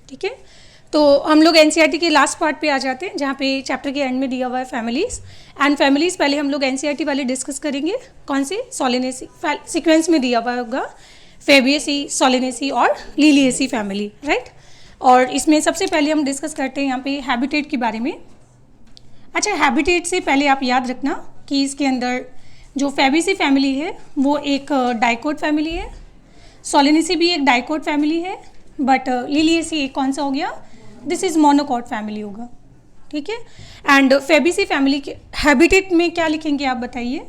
ठीक है, तो हम लोग एनसीईआरटी के लास्ट पार्ट पे आ जाते हैं, जहाँ पे चैप्टर के एंड में दिया हुआ है फैमिलीज़ एंड फैमिलीज़। पहले हम लोग एनसीईआरटी वाले डिस्कस करेंगे, कौन से सोलेनेसी सीक्वेंस में दिया हुआ होगा, फेबियेसी, सोलेनेसी और लिलिएसी फैमिली, राइट। और इसमें सबसे पहले हम डिस्कस करते हैं यहाँ पे हैबिटेट के बारे में। अच्छा, हैबिटेट से पहले आप याद रखना कि इसके अंदर जो फेबियेसी फैमिली है वो एक डाइकोट फैमिली है, सोलेनेसी भी एक डाइकोट फैमिली है, बट लिलिएसी एक कौन सा हो गया, दिस इज मोनोकॉट फैमिली होगा, ठीक है। एंड फेबियेसी फैमिली के हैबिटेट में क्या लिखेंगे आप बताइए,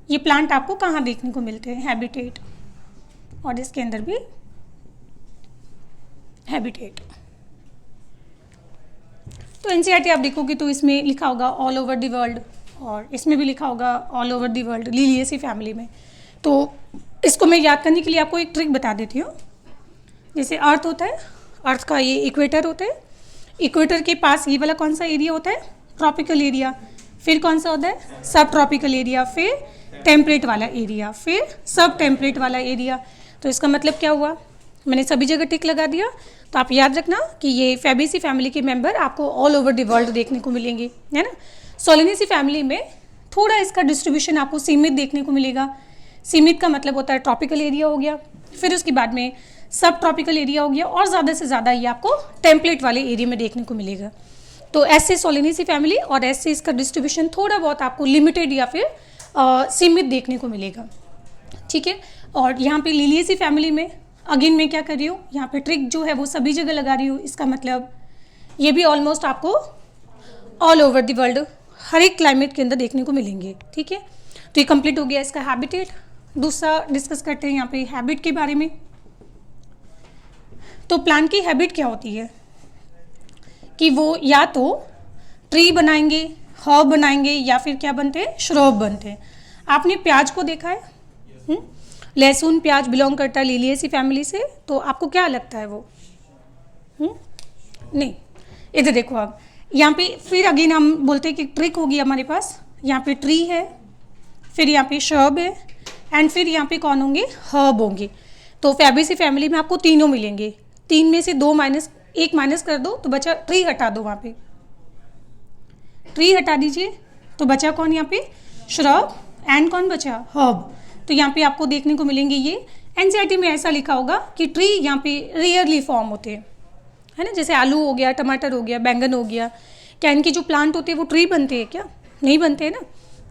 ये प्लांट आपको कहाँ देखने को मिलते हैं, हैबिटेट, और इसके अंदर भी हैबिटेट। तो एनसीईआरटी आप देखोगे तो इसमें लिखा होगा ऑल ओवर द वर्ल्ड, और इसमें भी लिखा होगा all over the world Liliaceae family में। तो इसको मैं याद करने के लिए आपको एक ट्रिक बता देती हूँ। जैसे अर्थ होता है, अर्थ का ये इक्वेटर होता है, इक्वेटर के पास ये वाला कौन सा एरिया होता है, ट्रॉपिकल एरिया, फिर कौन सा होता है, सब ट्रॉपिकल एरिया, फिर टेम्परेट वाला एरिया, फिर सब टेम्परेट वाला एरिया। तो इसका मतलब क्या हुआ, मैंने सभी जगह टिक लगा दिया। तो आप याद रखना कि ये फेबियेसी फैमिली के मेंबर आपको ऑल ओवर द वर्ल्ड देखने को मिलेंगे, है ना। सोलेनेसी फैमिली में थोड़ा इसका डिस्ट्रीब्यूशन आपको सीमित देखने को मिलेगा। सीमित का मतलब होता है ट्रॉपिकल एरिया हो गया, फिर उसके बाद में सब ट्रॉपिकल एरिया हो गया, और ज़्यादा से ज़्यादा ये आपको टेम्पलेट वाले एरिया में देखने को मिलेगा। तो ऐसे सोलेनेसी फैमिली और ऐसे इसका डिस्ट्रीब्यूशन थोड़ा बहुत आपको लिमिटेड या फिर सीमित देखने को मिलेगा, ठीक है। और यहाँ पे लिलिएसी फैमिली में अगेन मैं क्या कर रही हूँ, यहाँ पे ट्रिक जो है वो सभी जगह लगा रही हूँ। इसका मतलब ये भी ऑलमोस्ट आपको ऑल ओवर द वर्ल्ड हर एक क्लाइमेट के अंदर देखने को मिलेंगे, ठीक है। तो ये कंप्लीट हो गया इसका हैबिटेट। दूसरा डिस्कस करते हैं यहाँ पे हैबिट के बारे में। तो प्लांट की हैबिट क्या होती है कि वो या तो ट्री बनाएंगे, हर्ब बनाएंगे, या फिर क्या बनते हैं, श्रब बनते हैं। आपने प्याज को देखा है, लहसुन प्याज बिलोंग करता है लिलिएसी फैमिली से, तो आपको क्या लगता है वो, नहीं। इधर देखो आप, यहाँ पे फिर अगेन हम बोलते हैं कि ट्रिक होगी हमारे पास। यहाँ पे ट्री है, फिर यहाँ पे श्रब है, एंड फिर यहाँ पे कौन होंगे, हर्ब होंगे। तो फेबियेसी फैमिली में आपको तीनों मिलेंगे। तीन में से एक माइनस कर दो तो बचा, ट्री हटा दो, वहाँ पे ट्री हटा दीजिए तो बचा कौन, यहाँ पे श्रब, एंड कौन बचा, हर्ब। तो यहाँ पे आपको देखने को मिलेंगे ये। एनसीईआरटी में ऐसा लिखा होगा कि ट्री यहाँ पे रेयरली फॉर्म होते हैं, है ना। जैसे आलू हो गया, टमाटर हो गया, बैंगन हो गया, क्या इनकी जो प्लांट होते हैं वो ट्री बनते हैं क्या, नहीं बनते हैं ना,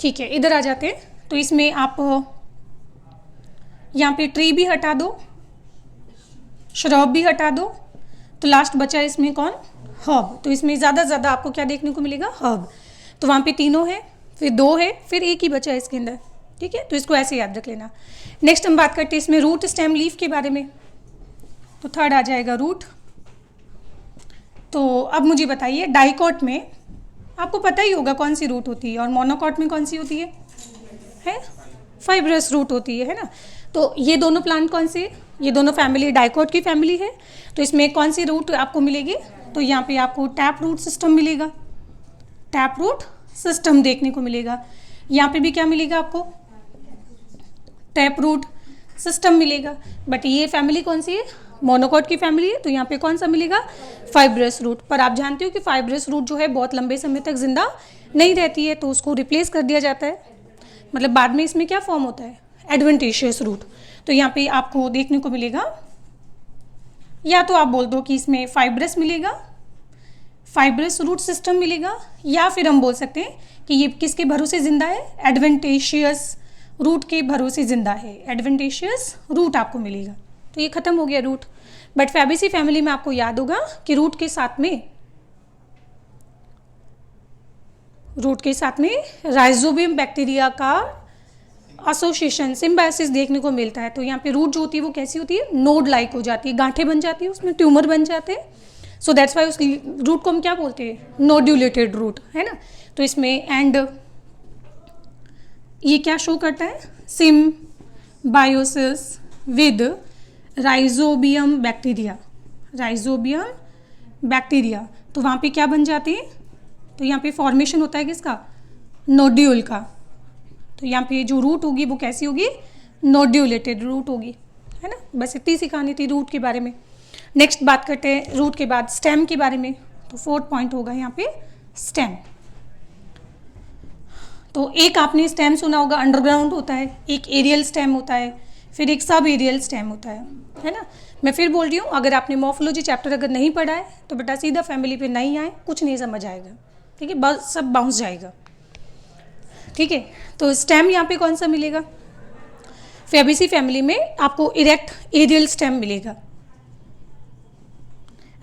ठीक है। इधर आ जाते हैं, तो इसमें आप यहाँ पे ट्री भी हटा दो, श्रब भी हटा दो, तो लास्ट बचा इसमें कौन, हर्ब। तो इसमें ज़्यादा से ज़्यादा आपको क्या देखने को मिलेगा, हर्ब। तो वहाँ पे तीनों है, फिर दो है, फिर एक ही बचा है इसके अंदर, ठीक है। तो इसको ऐसे याद रख लेना। नेक्स्ट हम बात करते हैं इसमें रूट, स्टेम, लीफ के बारे में। तो थर्ड आ जाएगा रूट। तो अब मुझे बताइए, डाइकोट में आपको पता ही होगा कौन सी रूट होती है, और मोनोकॉट में कौन सी होती है फाइब्रस रूट होती है ना। तो ये दोनों प्लांट कौन से, ये दोनों फैमिली डाइकोट की फैमिली है। तो इसमें कौन सी रूट आपको मिलेगी, तो यहाँ पे आपको टैप रूट सिस्टम मिलेगा, टैप रूट सिस्टम देखने को मिलेगा। यहाँ पे भी क्या मिलेगा आपको, टैप रूट सिस्टम मिलेगा। बट ये फैमिली कौन सी है, मोनोकॉट की फैमिली है, तो यहाँ पे कौन सा मिलेगा, फाइब्रस रूट। पर आप जानते हो कि फाइब्रस रूट जो है बहुत लंबे समय तक जिंदा नहीं रहती है, तो उसको रिप्लेस कर दिया जाता है। मतलब बाद में इसमें क्या फॉर्म होता है, एडवेंटिशियस रूट। तो यहाँ पे आपको देखने को मिलेगा, या तो आप बोल दो कि इसमें फाइब्रस मिलेगा, फाइब्रस रूट सिस्टम मिलेगा, या फिर हम बोल सकते हैं कि ये किसके भरोसे जिंदा है, एडवेंटिशियस रूट के भरोसे जिंदा है, एडवेंटिशियस रूट आपको मिलेगा। तो ये खत्म हो गया रूट। बट फेबियेसी फैमिली में आपको याद होगा कि रूट के साथ में राइजोबियम बैक्टीरिया का एसोसिएशन, सिम्बायोसिस देखने को मिलता है। तो यहाँ पे रूट जो होती है वो कैसी होती है, नोड लाइक हो जाती है, गांठें बन जाती है, उसमें ट्यूमर बन जाते हैं। सो दैट्स वाई उस रूट को हम क्या बोलते हैं, नोड्यूलेटेड रूट, है ना। तो इसमें एंड ये क्या शो करता है, symbiosis with rhizobium bacteria, rhizobium bacteria. तो वहाँ पे क्या बन जाते हैं, तो यहाँ पे फॉर्मेशन होता है किसका, नोड्यूल का। तो यहाँ पे जो रूट होगी वो कैसी होगी, नोड्यूलेटेड रूट होगी, है ना। बस इतनी सी कहानी थी रूट के बारे में। नेक्स्ट बात करते हैं रूट के बाद स्टेम के बारे में। तो 4th पॉइंट होगा यहाँ पे स्टेम। तो एक आपने स्टेम सुना होगा, अंडरग्राउंड होता है, एक एरियल स्टेम होता है, फिर एक सब एरियल स्टेम होता है ना। मैं फिर बोल रही हूँ, अगर आपने मॉर्फोलॉजी चैप्टर अगर नहीं पढ़ा है तो बेटा सीधा फैमिली पे नहीं आए, कुछ नहीं समझ आएगा, ठीक है, बस सब बाउंस जाएगा, ठीक है। तो स्टेम यहाँ पे कौन सा मिलेगा, फैबेसी फैमिली में आपको इरेक्ट एरियल स्टेम मिलेगा।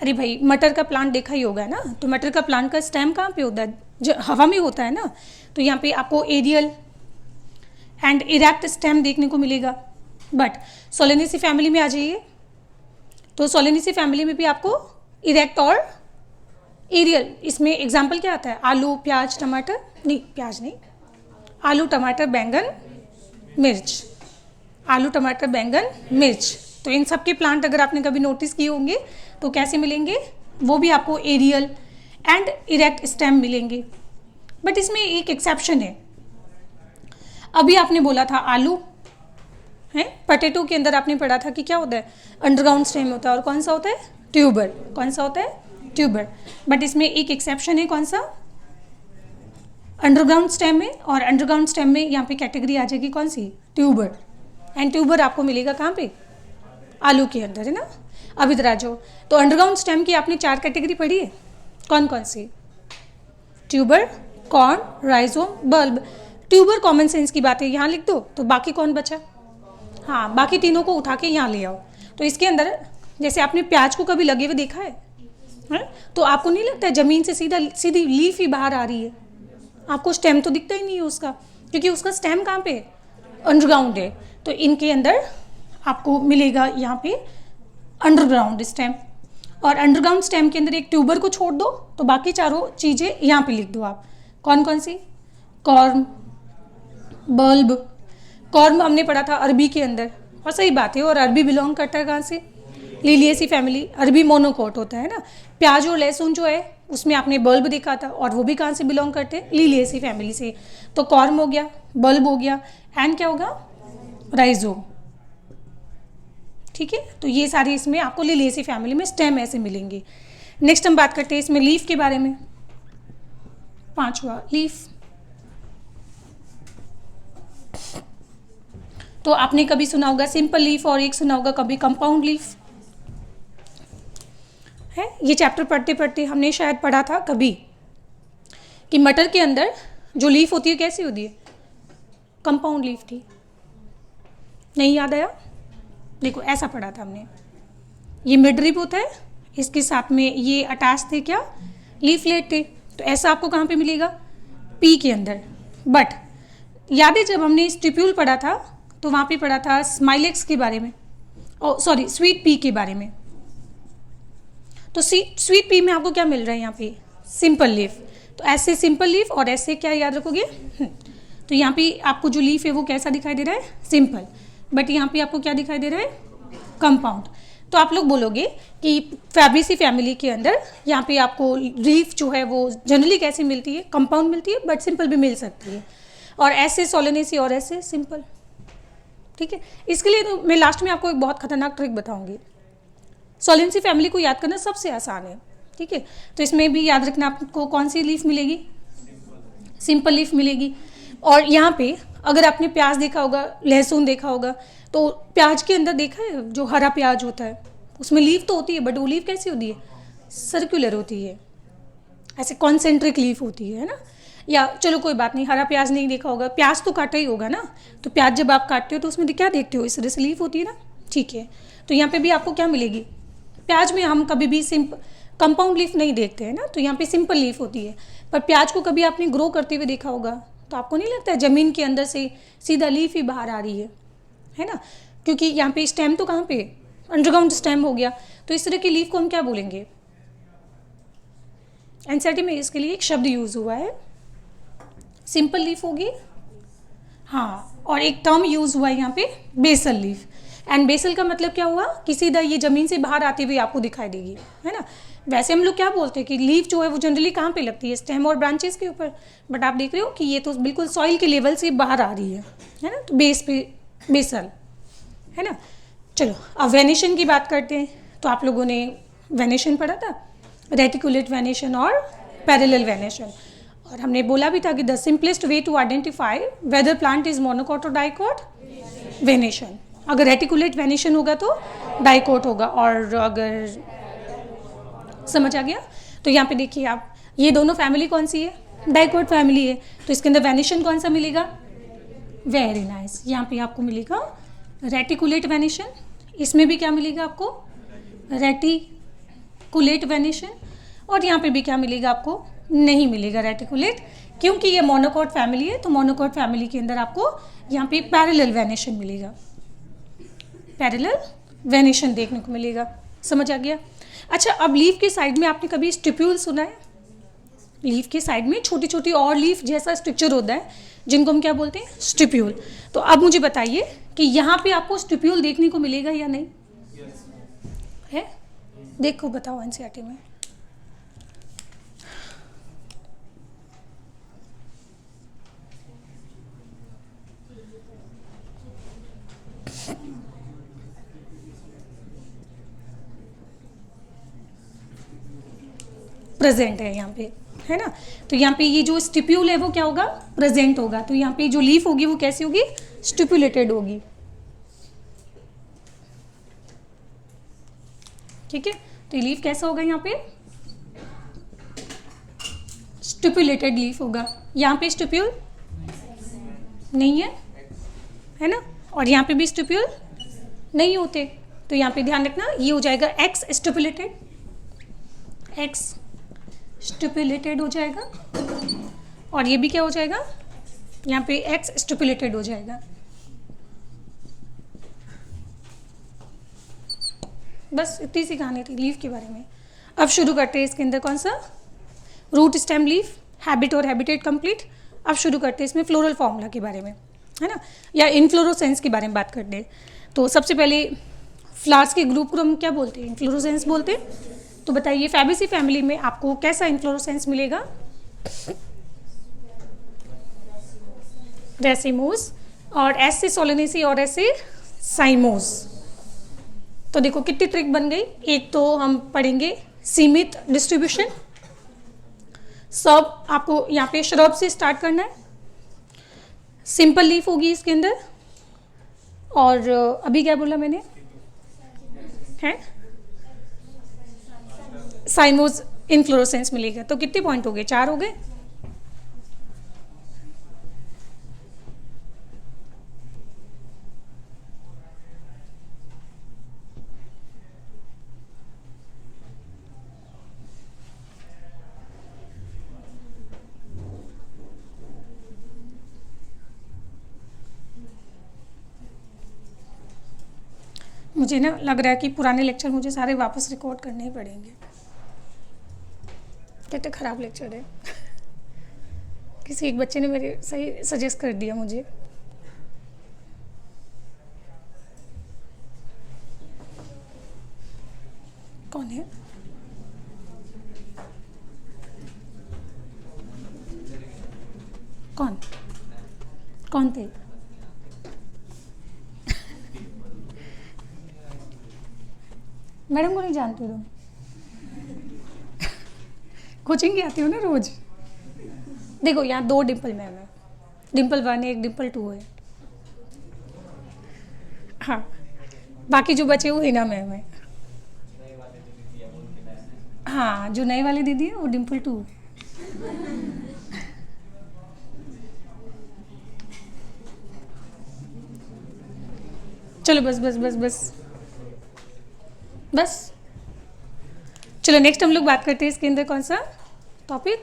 अरे भाई मटर का प्लांट देखा ही होगा ना, तो मटर का प्लांट का स्टेम कहाँ पे होता है, जो हवा में होता है ना। तो यहाँ पे आपको एरियल एंड इरेक्ट स्टेम देखने को मिलेगा। बट सोलेनेसी फैमिली में आ जाइए, तो सोलेनेसी फैमिली में भी आपको इरेक्ट और एरियल, इसमें एग्जाम्पल क्या आता है, आलू प्याज टमाटर, नहीं प्याज नहीं, आलू टमाटर बैंगन मिर्च, आलू टमाटर बैंगन मिर्च। तो इन सब के प्लांट अगर आपने कभी नोटिस किए होंगे तो कैसे मिलेंगे, वो भी आपको एरियल एंड इरेक्ट स्टेम मिलेंगे। बट इसमें एक एक्सेप्शन है, अभी आपने बोला था आलू है, पोटैटो के अंदर आपने पढ़ा था कि क्या होता है, अंडरग्राउंड स्टेम होता है, और कौन सा होता है, ट्यूबर। कौन सा होता है, ट्यूबर। बट इसमें एक एक्सेप्शन है, कौन सा, अंडरग्राउंड स्टेम में, और अंडरग्राउंड स्टेम में यहाँ पे कैटेगरी आ जाएगी कौन सी, ट्यूबर। एंड ट्यूबर आपको मिलेगा कहाँ पे, आलू के अंदर, है ना। अब इधर आ जाओ, तो अंडरग्राउंड स्टेम की आपने 4 कैटेगरी पढ़ी है, कौन कौन सी, tuber, corm, rhizome, bulb. Tuber common sense की बात है, यहाँ लिख दो, तो बाकी कौन बचा, हाँ बाकी तीनों को उठा के यहाँ ले आओ। तो इसके अंदर जैसे आपने प्याज को कभी लगे हुए देखा है? तो आपको नहीं लगता है ज़मीन से सीधी लीफ ही बाहर आ रही है, आपको स्टेम तो दिखता ही नहीं है उसका, क्योंकि उसका स्टेम कहाँ पे, अंडरग्राउंड है। तो इनके अंदर आपको मिलेगा यहाँ पे अंडरग्राउंड स्टेम, और अंडरग्राउंड स्टेम के अंदर एक ट्यूबर को छोड़ दो तो बाकी चारों चीज़ें यहाँ पे लिख दो आप, कौन कौन सी, कॉर्म, बल्ब। कॉर्म हमने पढ़ा था अरबी के अंदर, और सही बात है, और अरबी बिलोंग करता है कहाँ से, लिलिएसी फैमिली। अरबी मोनोकोट होता है ना। प्याज और लहसुन जो है उसमें आपने बल्ब देखा था, और वो भी कहाँ से बिलोंग करते हैं, लिलिएसी फैमिली से। तो कॉर्म हो गया, बल्ब हो गया, एंड क्या होगा, राइजोम, ठीक है। तो ये सारे इसमें आपको लिलिएसी फैमिली में स्टेम ऐसे मिलेंगे। नेक्स्ट हम बात करते हैं इसमें लीफ के बारे में, 5वां लीफ। तो आपने कभी सुना होगा सिंपल लीफ, और एक सुना होगा कभी कंपाउंड लीफ है। ये चैप्टर पढ़ते पढ़ते हमने शायद पढ़ा था कभी कि मटर के अंदर जो लीफ होती है कैसी होती है, कंपाउंड लीफ थी, नहीं याद आया, देखो ऐसा पढ़ा था हमने, ये मिडरिब होता है, इसके साथ में ये अटैच थे क्या, लीफलेट थे। तो ऐसा आपको कहाँ पे मिलेगा, पी के अंदर। बट याद है जब हमने स्टिप्यूल पढ़ा था तो वहाँ पे पढ़ा था स्माइलेक्स के बारे में, और सॉरी स्वीट पी के बारे में। तो स्वीट पी में आपको क्या मिल रहा है यहाँ पे, सिंपल लीफ। तो ऐसे सिंपल लीफ, और ऐसे क्या याद रखोगे, तो यहाँ पे आपको जो लीफ है वो कैसा दिखाई दे रहा है, सिंपल। बट यहाँ पे आपको क्या दिखाई दे रहा है, कंपाउंड। तो आप लोग बोलोगे कि फैबेसी फैमिली के अंदर यहाँ पे आपको लीफ जो है वो जनरली कैसे मिलती है, कंपाउंड मिलती है, बट सिंपल भी मिल सकती है, और ऐसे सोलेनेसी और ऐसे सिंपल, ठीक है। इसके लिए तो मैं लास्ट में आपको एक बहुत खतरनाक ट्रिक बताऊंगी। सोलेनेसी फैमिली को याद करना सबसे आसान है, ठीक है। तो इसमें भी याद रखना आपको कौन सी लीफ मिलेगी, सिंपल लीफ मिलेगी। और यहाँ पे अगर आपने प्याज देखा होगा, लहसुन देखा होगा, तो प्याज के अंदर देखा है जो हरा प्याज होता है उसमें लीफ तो होती है, बट वो लीफ कैसी होती है, सर्कुलर होती है, ऐसे कॉन्सेंट्रिक लीफ होती है ना। या चलो कोई बात नहीं, हरा प्याज नहीं देखा होगा, प्याज तो काटा ही होगा ना। तो प्याज जब आप काटते हो तो उसमें क्या देखते हो, इस तरह से लीफ होती है ना, ठीक है। तो यहाँ पे भी आपको क्या मिलेगी, प्याज में हम कभी भी कंपाउंड लीफ नहीं देखते हैं ना, तो यहाँ पे सिंपल लीफ होती है। पर प्याज को कभी आपने ग्रो करते हुए देखा होगा, तो आपको नहीं लगता है ज़मीन के अंदर से सीधा लीफ ही बाहर आ रही है ना, क्योंकि यहाँ पे स्टेम तो कहाँ पे, अंडरग्राउंड स्टेम हो गया। तो इस तरह की लीफ को हम क्या बोलेंगे, एनसीईआरटी में इसके लिए एक शब्द यूज़ हुआ है, सिंपल लीफ होगी, हाँ। और एक टर्म यूज़ हुआ है यहाँ पे, बेसल लीफ। एंड बेसल का मतलब क्या हुआ कि सीधा ये ज़मीन से बाहर आती हुई आपको दिखाई देगी, है ना। वैसे हम लोग क्या बोलते हैं कि लीफ जो है वो जनरली कहाँ पे लगती है, स्टेम और ब्रांचेस के ऊपर। बट आप देख रहे हो कि ये तो बिल्कुल सॉइल के लेवल से बाहर आ रही है ना, तो बेस पे बेसल, है ना। चलो अब वेनिशन की बात करते हैं। तो आप लोगों ने वेनेशन पढ़ा था, रेटिकुलेट वेनेशन और पैरेलल वेनेशन। और हमने बोला भी था कि the simplest way to identify whether plant is monocot और डाइकॉट, वेनेशन। अगर रेटिकुलेट वेनेशन होगा तो डाइकॉट होगा, और अगर समझ आ गया तो यहाँ पे देखिए आप, ये दोनों फैमिली कौन सी है, डाइकॉट फैमिली है, तो इसके अंदर वेनेशन कौन सा मिलेगा, वेरी नाइस, यहाँ पे आपको मिलेगा रेटिकुलेट वेनेशन। इसमें भी क्या मिलेगा आपको, रेटिकुलेट वेनेशन। और यहाँ पे भी क्या मिलेगा आपको, नहीं मिलेगा रेटिकुलेट, क्योंकि ये मोनोकॉट फैमिली है, तो मोनोकॉट फैमिली के अंदर आपको यहाँ पे पैरेलल वेनेशन मिलेगा, पैरेलल वेनेशन देखने को मिलेगा। समझ आ गया। अच्छा, अब लीफ के साइड में आपने कभी स्टिप्यूल सुना है? लीफ के साइड में छोटी छोटी और लीफ जैसा स्ट्रक्चर होता है, जिनको हम क्या बोलते हैं, स्टिप्यूल। तो अब मुझे बताइए कि यहाँ पे आपको स्टिप्यूल देखने को मिलेगा या नहीं? है, देखो बताओ एनसीईआरटी में। प्रेजेंट है यहाँ पे, है ना। तो यहाँ पे ये जो स्टिप्यूल है वो क्या होगा, प्रेजेंट होगा। तो यहाँ पे जो लीफ होगी वो कैसी होगी, स्टिपुलेटेड होगी। ठीक है, तो लीफ कैसा होगा, यहाँ पे स्टिपुलेटेड लीफ होगा। यहाँ पे स्टिप्यूल नहीं है ना, और यहाँ पे भी स्टिप्यूल नहीं होते। तो यहाँ पे ध्यान रखना, ये हो जाएगा एक्स स्टिपुलेटेड, एक्स स्टिपुलेटेड हो जाएगा, और ये भी क्या हो जाएगा, यहाँ पे एक्स स्टिपुलेटेड हो जाएगा। बस इतनी सी कहानी थी लीफ के बारे में। अब शुरू करते हैं इसके अंदर कौन सा, रूट स्टेम लीफ, हैबिट और हैबिटेट कंप्लीट। अब शुरू करते हैं इसमें फ्लोरल फॉर्मूला के बारे में, है ना, या इनफ्लोरोसेंस के बारे में बात करते हैं। तो सबसे पहले फ्लावर्स के ग्रुप को हम क्या बोलते हैं, इनफ्लोरोसेंस बोलते हैं। तो बताइए फैबेसी फैमिली में आपको कैसा इनफ्लोरोसेंस मिलेगा, रेसिमोस, और एस से सोलेनेसी और एस से साइमोस। तो देखो कितनी ट्रिक बन गई। एक तो हम पढ़ेंगे सीमित डिस्ट्रीब्यूशन, सब आपको यहाँ पे श्रब से स्टार्ट करना है, सिंपल लीफ होगी इसके अंदर, और अभी क्या बोला मैंने, है साइमोस इनफ्लोरोसेंस मिलेगा। तो कितने पॉइंट हो गए, 4 हो गए। मुझे ना लग रहा है कि पुराने लेक्चर मुझे सारे वापस रिकॉर्ड करने ही पड़ेंगे, कितने खराब लेक्चर है। किसी एक बच्चे ने मेरे सही सजेस्ट कर दिया मुझे। कौन है, कौन कौन थे? मैडम को नहीं जानते तुम? कोचिंग की आती हो ना रोज। देखो यहाँ 2 डिम्पल मैम है, डिम्पल 1 है, एक डिम्पल 2 है। हाँ, बाकी जो बचे वो हिना मैम है। हाँ, जो नए वाली दीदी है वो डिम्पल 2। चलो बस बस बस बस बस, चलो नेक्स्ट हम लोग बात करते हैं इसके अंदर कौन सा टॉपिक,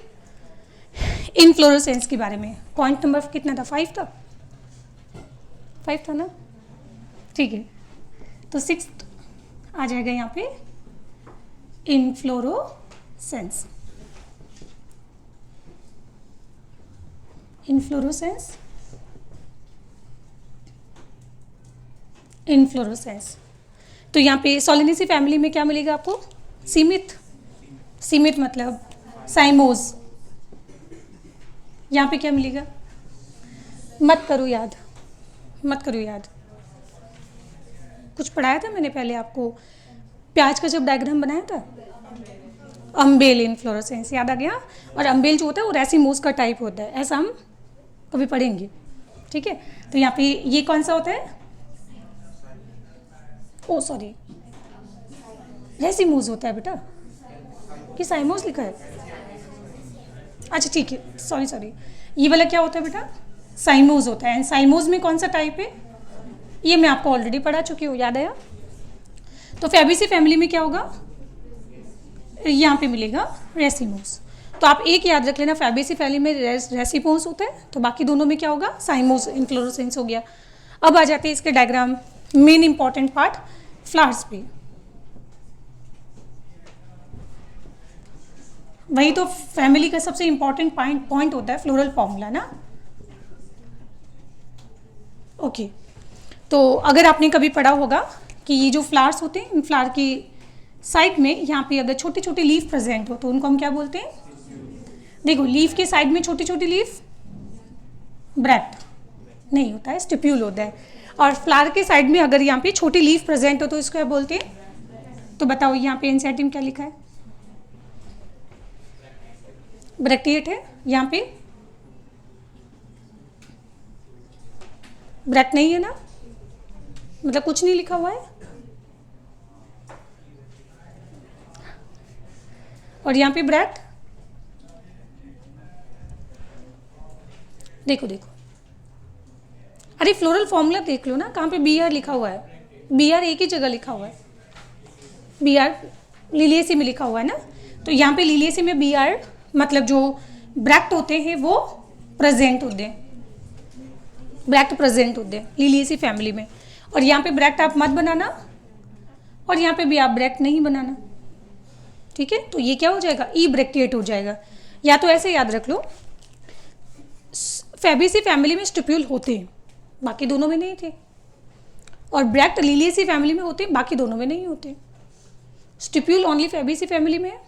इनफ्लोरोसेंस के बारे में। पॉइंट नंबर कितना था, 5 था, 5 था ना, ठीक है। तो 6 आ जाएगा यहाँ पे इनफ्लोरोसेंस, इनफ्लोरोसेंस, इनफ्लोरोसेंस। तो यहाँ पे सोलेनेसी फैमिली में क्या मिलेगा आपको, सीमित, सीमित मतलब साइमोस। यहाँ पे क्या मिलेगा, मत करो याद, मत करो याद, कुछ पढ़ाया था मैंने पहले आपको, प्याज का जब डायग्राम बनाया था, अम्बेल इन्फ्लोरेसेंस, याद आ गया। और अम्बेल जो होता है वो रेसिमोस का टाइप होता है, ऐसा हम कभी पढ़ेंगे, ठीक है। तो यहाँ पे ये कौन सा होता है, ओ सॉरी, रेसिमोस होता है बेटा, कि साइमोस लिखा है, अच्छा ठीक है, सॉरी सॉरी, ये वाला क्या होता है बेटा, साइमोस होता है। एंड साइमोस में कौन सा टाइप है, ये मैं आपको ऑलरेडी पढ़ा चुकी हूँ, याद आया। तो फैबेसी फैमिली में क्या होगा, यहाँ पे मिलेगा रेसिमोस। तो आप एक याद रख लेना, फैबेसी फैमिली में रेसिमोस होता है, तो बाकी दोनों में क्या होगा, साइमोस इन्फ्लोरेसेंस हो गया। अब आ जाते हैं इसके diagram, main important part flowers पे। वही तो फैमिली का सबसे इंपॉर्टेंट पॉइंट होता है फ्लोरल फॉर्मूला ना। ओके, तो अगर आपने कभी पढ़ा होगा कि ये जो फ्लावर्स होते हैं, इन फ्लावर की साइड में यहाँ पे अगर छोटी छोटी लीफ प्रेजेंट हो तो उनको हम क्या बोलते हैं, देखो लीफ के साइड में छोटी छोटी लीफ ब्रैक्ट नहीं होता है, स्टिप्यूल होता है। और फ्लावर के साइड में अगर यहाँ पे छोटी लीफ प्रेजेंट हो तो इसको क्या बोलते हैं, तो बताओ यहाँ पे एनसीईआरटी में क्या लिखा है, ब्रैक्टिएट है, यहाँ पे ब्रैक्ट नहीं है ना, मतलब कुछ नहीं लिखा हुआ है। और यहाँ पे ब्रैक्ट, देखो देखो, अरे फ्लोरल फॉर्मूला देख लो ना, कहाँ पे बी आर लिखा हुआ है, बी आर एक ही जगह लिखा हुआ है, बी आर लिलिएसी में लिखा हुआ है ना। तो यहाँ पे लिलिएसी में बी आर मतलब जो ब्रैक्ट होते हैं वो प्रेजेंट होते हैं, ब्रैक्ट प्रेजेंट होते हैं लिलिएसी फैमिली में। और यहाँ पे ब्रैक्ट आप मत बनाना, और यहाँ पे भी आप ब्रैक्ट नहीं बनाना, ठीक है। तो ये क्या हो जाएगा, ई ब्रैक्टिएट हो जाएगा। या तो ऐसे याद रख लो, फैबेसी फैमिली में स्टिप्यूल होते हैं, बाकी दोनों में नहीं थे, और ब्रैक्ट लिलिएसी फैमिली में होते हैं, बाकी दोनों में नहीं होते। स्टिप्यूल ओनली फैबेसी फैमिली में है,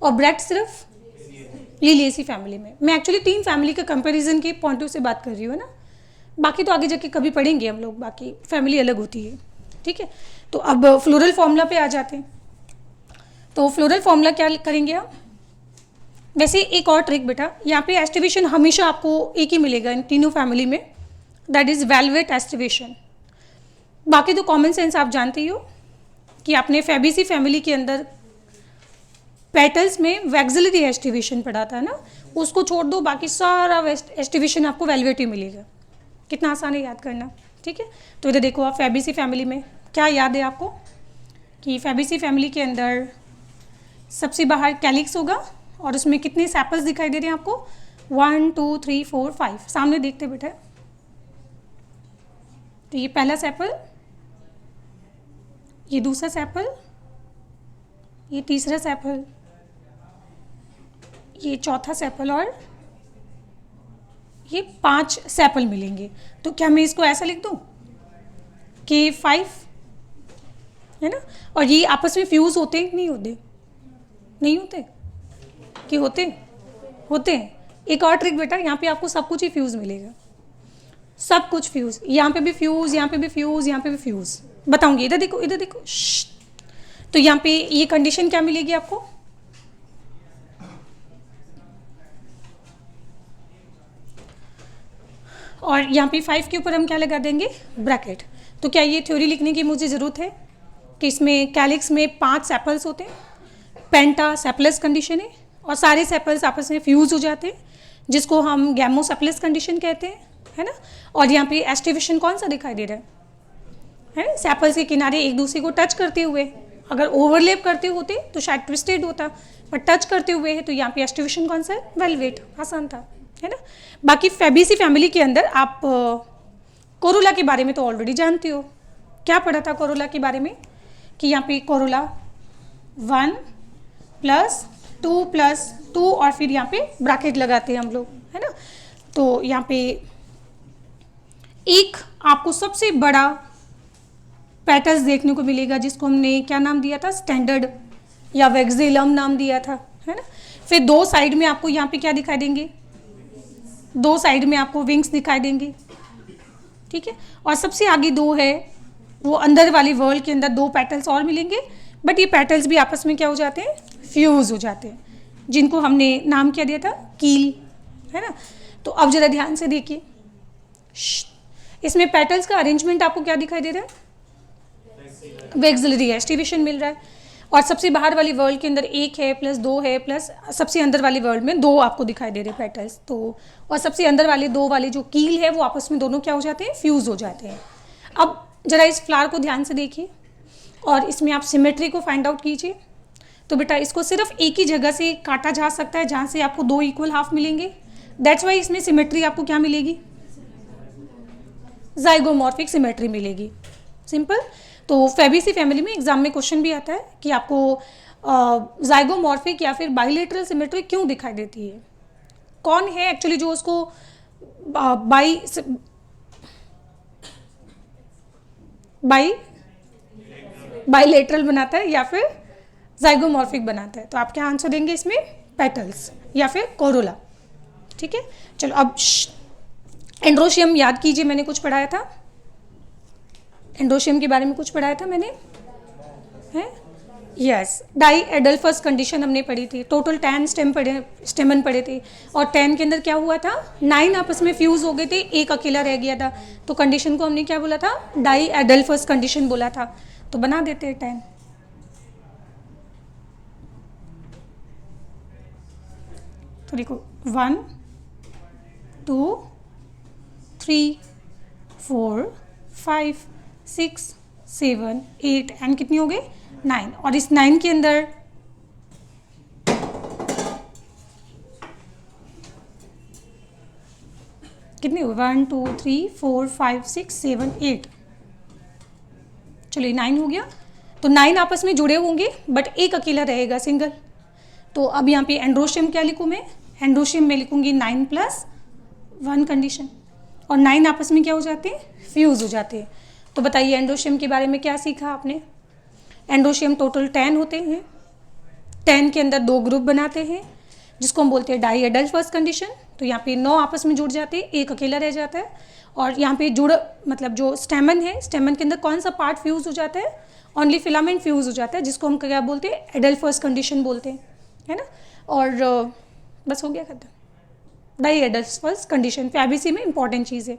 और ब्रैक्ट सिर्फ लिलिएसी फैमिली में। मैं एक्चुअली 3 फैमिली के कंपैरिजन के पॉइंट ऑफ से बात कर रही हूँ ना, बाकी तो आगे जाके कभी पढ़ेंगे हम लोग, बाकी फैमिली अलग होती है, ठीक है। तो अब फ्लोरल फॉर्मूला पे आ जाते हैं। तो फ्लोरल फॉर्मूला क्या करेंगे हम, वैसे एक और ट्रिक बेटा, यहाँ पे एस्टिवेशन हमेशा आपको एक ही मिलेगा इन तीनों फैमिली में, दैट इज वेलवेट एस्टिवेशन। बाकी तो कॉमन सेंस आप जानते ही हो कि आपने फैबेसी फैमिली के अंदर पेटल्स में वैक्सिलरी एस्टिवेशन पढ़ा था ना, उसको छोड़ दो, बाकी सारा एस्टिवेशन आपको वेलवेट ही मिलेगा। कितना आसान है याद करना, ठीक है। तो इधर देखो आप, फैबेसी फैमिली में क्या याद है आपको, कि फैबेसी फैमिली के अंदर सबसे बाहर कैलिक्स होगा, और उसमें कितने सेपल्स दिखाई दे रहे हैं आपको, 1 2 3 4 5, सामने देखते बेटा। तो ये पहला सेपल, ये दूसरा सेपल, ये तीसरा सेपल, ये चौथा सेपल, और ये 5 सेपल मिलेंगे। तो क्या मैं इसको ऐसा लिख दूं कि 5 है ना। और ये आपस में फ्यूज होते हैं नहीं होते, नहीं होते कि होते होते हैं। एक और ट्रिक बेटा, यहाँ पे आपको सब कुछ ही फ्यूज मिलेगा, सब कुछ फ्यूज, यहाँ पे भी फ्यूज, यहाँ पे भी फ्यूज, यहाँ पे भी फ्यूज। बताऊंगी, इधर देखो इधर देखो, तो यहाँ पे ये कंडीशन क्या मिलेगी आपको, और यहाँ पे 5 के ऊपर हम क्या लगा देंगे, ब्रैकेट। तो क्या ये थ्योरी लिखने की मुझे ज़रूरत है कि इसमें कैलिक्स में 5 सेपल्स होते हैं, पेंटा सेपलस कंडीशन है, और सारे सेपल्स आपस में फ्यूज हो जाते हैं, जिसको हम गैमो सेपलस कंडीशन कहते हैं, है ना। और यहाँ पे एस्टिवेशन कौन सा दिखाई दे रहा है, सेपल्स के किनारे एक दूसरे को टच करते हुए। अगर ओवरलेप करते होते तो शायद ट्विस्टेड होता, पर टच करते हुए है, तो यहाँ पे एस्टिवेशन कौन सा है, वेलवेट, आसान था, है ना। बाकी फैबेसी फैमिली के अंदर आप कोरोला के बारे में तो ऑलरेडी जानते हो, क्या पढ़ा था कोरोला के बारे में, कि यहाँ पे कोरोला 1 + 2 और फिर यहाँ पे ब्रैकेट लगाते हैं हम लोग, है ना। तो यहाँ पे एक आपको सबसे बड़ा पेटल्स देखने को मिलेगा, जिसको हमने क्या नाम दिया था, स्टैंडर्ड या वेक्सिलम नाम दिया था, है ना। फिर 2 साइड में आपको यहाँ पे क्या दिखाई देंगे, 2 साइड में आपको विंग्स दिखाई देंगे, ठीक है। और सबसे आगे 2 है, वो अंदर वाली वर्ल्ड के अंदर 2 पेटल्स और मिलेंगे, बट ये पेटल्स भी आपस में क्या हो जाते हैं, फ्यूज हो जाते हैं, जिनको हमने नाम क्या दिया था, कील, है ना। तो अब जरा ध्यान से देखिए, इसमें पेटल्स का अरेंजमेंट आपको क्या दिखाई दे रहा है, वेक्सिलरी है, एस्टिवेशन मिल रहा है। और सबसे बाहर वाली वर्ल्ड के अंदर एक है प्लस दो है प्लस सबसे अंदर वाली वर्ल्ड में दो आपको दिखाई दे रहे हैं पेटल्स। तो और सबसे अंदर वाले दो वाले जो कील है वो आपस में दोनों क्या हो जाते हैं, फ्यूज हो जाते हैं। अब जरा इस फ्लावर को ध्यान से देखिए और इसमें आप सिमेट्री को फाइंड आउट कीजिए। तो बेटा इसको सिर्फ एक ही जगह से काटा जा सकता है जहाँ से आपको दो इक्वल हाफ मिलेंगे, दैट्स वाई इसमें सिमेट्री आपको क्या मिलेगी, जाइगोमॉर्फिक सिमेट्री मिलेगी, सिंपल। तो फैबेसी फैमिली में एग्जाम में क्वेश्चन भी आता है कि आपको जाइगोमॉर्फिक या फिर बाइलेटरल सिमेट्री क्यों दिखाई देती है, कौन है एक्चुअली जो उसको बाइलेटरल बनाता है या फिर जाइगोमॉर्फिक बनाता है। तो आप क्या आंसर देंगे इसमें, पेटल्स या फिर कोरोला, ठीक है। चलो अब एंड्रोशियम याद कीजिए, मैंने कुछ पढ़ाया था, एंड्रोशियम के बारे में कुछ पढ़ाया था मैंने, है यस, डाई एडल्फस कंडीशन हमने पढ़ी थी। टोटल 10 स्टेमन पढ़े थे और 10 के अंदर क्या हुआ था, 9 आपस में फ्यूज हो गए थे, एक अकेला रह गया था। तो कंडीशन को हमने क्या बोला था, डाई एडल्फस कंडीशन बोला था। तो बना देते हैं 10। तो देखो 1 2 3 4 5 6 7 8 एंड कितनी हो गई, 9। और इस 9 के अंदर कितनी हो, 1 2 3 4 5 6 7 8, चलिए 9 हो गया। तो 9 आपस में जुड़े होंगे बट एक अकेला रहेगा, सिंगल। तो अब यहाँ पे एंड्रोशियम क्या लिखूँ मैं, एंड्रोशियम में लिखूंगी 9 + 1 कंडीशन, और 9 आपस में क्या हो जाते हैं, फ्यूज हो जाते हैं। तो बताइए एंड्रोशियम के बारे में क्या सीखा आपने, एंड्रोशियम टोटल 10 होते हैं, 10 के अंदर 2 ग्रुप बनाते हैं जिसको हम बोलते हैं डाई एडल्फस कंडीशन। तो यहाँ पे 9 आपस में जुड़ जाते हैं, एक अकेला रह जाता है। और यहाँ पे मतलब जो स्टेमन है, स्टेमन के अंदर कौन सा पार्ट फ्यूज हो जाता है, ओनली फिलामेंट फ्यूज हो जाता है, जिसको हम क्या बोलते हैं, एडल्फस कंडीशन बोलते हैं, है ना। और बस हो गया खत्म, डाई एडल्फस कंडीशन फैबेसी में इंपॉर्टेंट चीज़ है।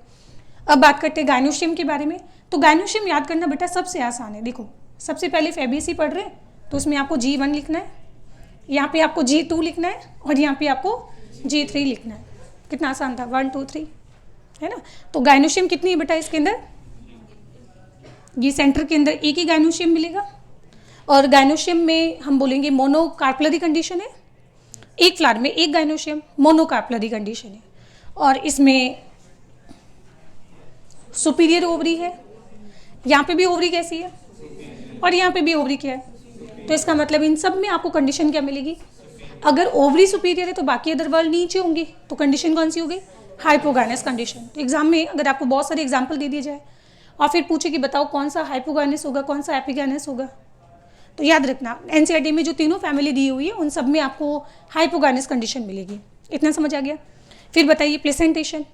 अब बात करते हैं गायनोशियम के बारे में। तो गायनोशियम याद करना बेटा सबसे आसान है। देखो सबसे पहले फैबेसी पढ़ रहे हैं तो उसमें आपको G1 लिखना है, यहाँ पे आपको G2 लिखना है और यहाँ पे आपको G3 लिखना है। कितना आसान था, 1 2 3, है ना। तो गायनोशियम कितनी है बेटा इसके अंदर, ये सेंटर के अंदर एक ही गायनोशियम मिलेगा। और गायनोशियम में हम बोलेंगे मोनोकार्पलरी कंडीशन है, एक फ्लावर में एक गायनोशियम, मोनोकार्पलरी कंडीशन है। और इसमें सुपीरियर ओवरी है, यहाँ पे भी ओवरी कैसी है और यहाँ पे भी ओवरी क्या है। तो इसका मतलब इन सब में आपको कंडीशन क्या मिलेगी, अगर ओवरी सुपीरियर है तो बाकी अदर वर्ल्ड नीचे होंगी, तो कंडीशन कौन सी हो गई, हाइपोगाइनस कंडीशन। तो एग्जाम में अगर आपको बहुत सारे एग्जाम्पल दे दिए जाए और फिर पूछे कि बताओ कौन सा हाइपोगाइनस होगा, कौन सा एपिगाइनस होगा, तो याद रखना एनसीईआरटी में जो तीनों फैमिली दी हुई है उन सब में आपको हाइपोगाइनस कंडीशन मिलेगी। इतना समझ आ गया। फिर बताइए प्लेसेंटेशन,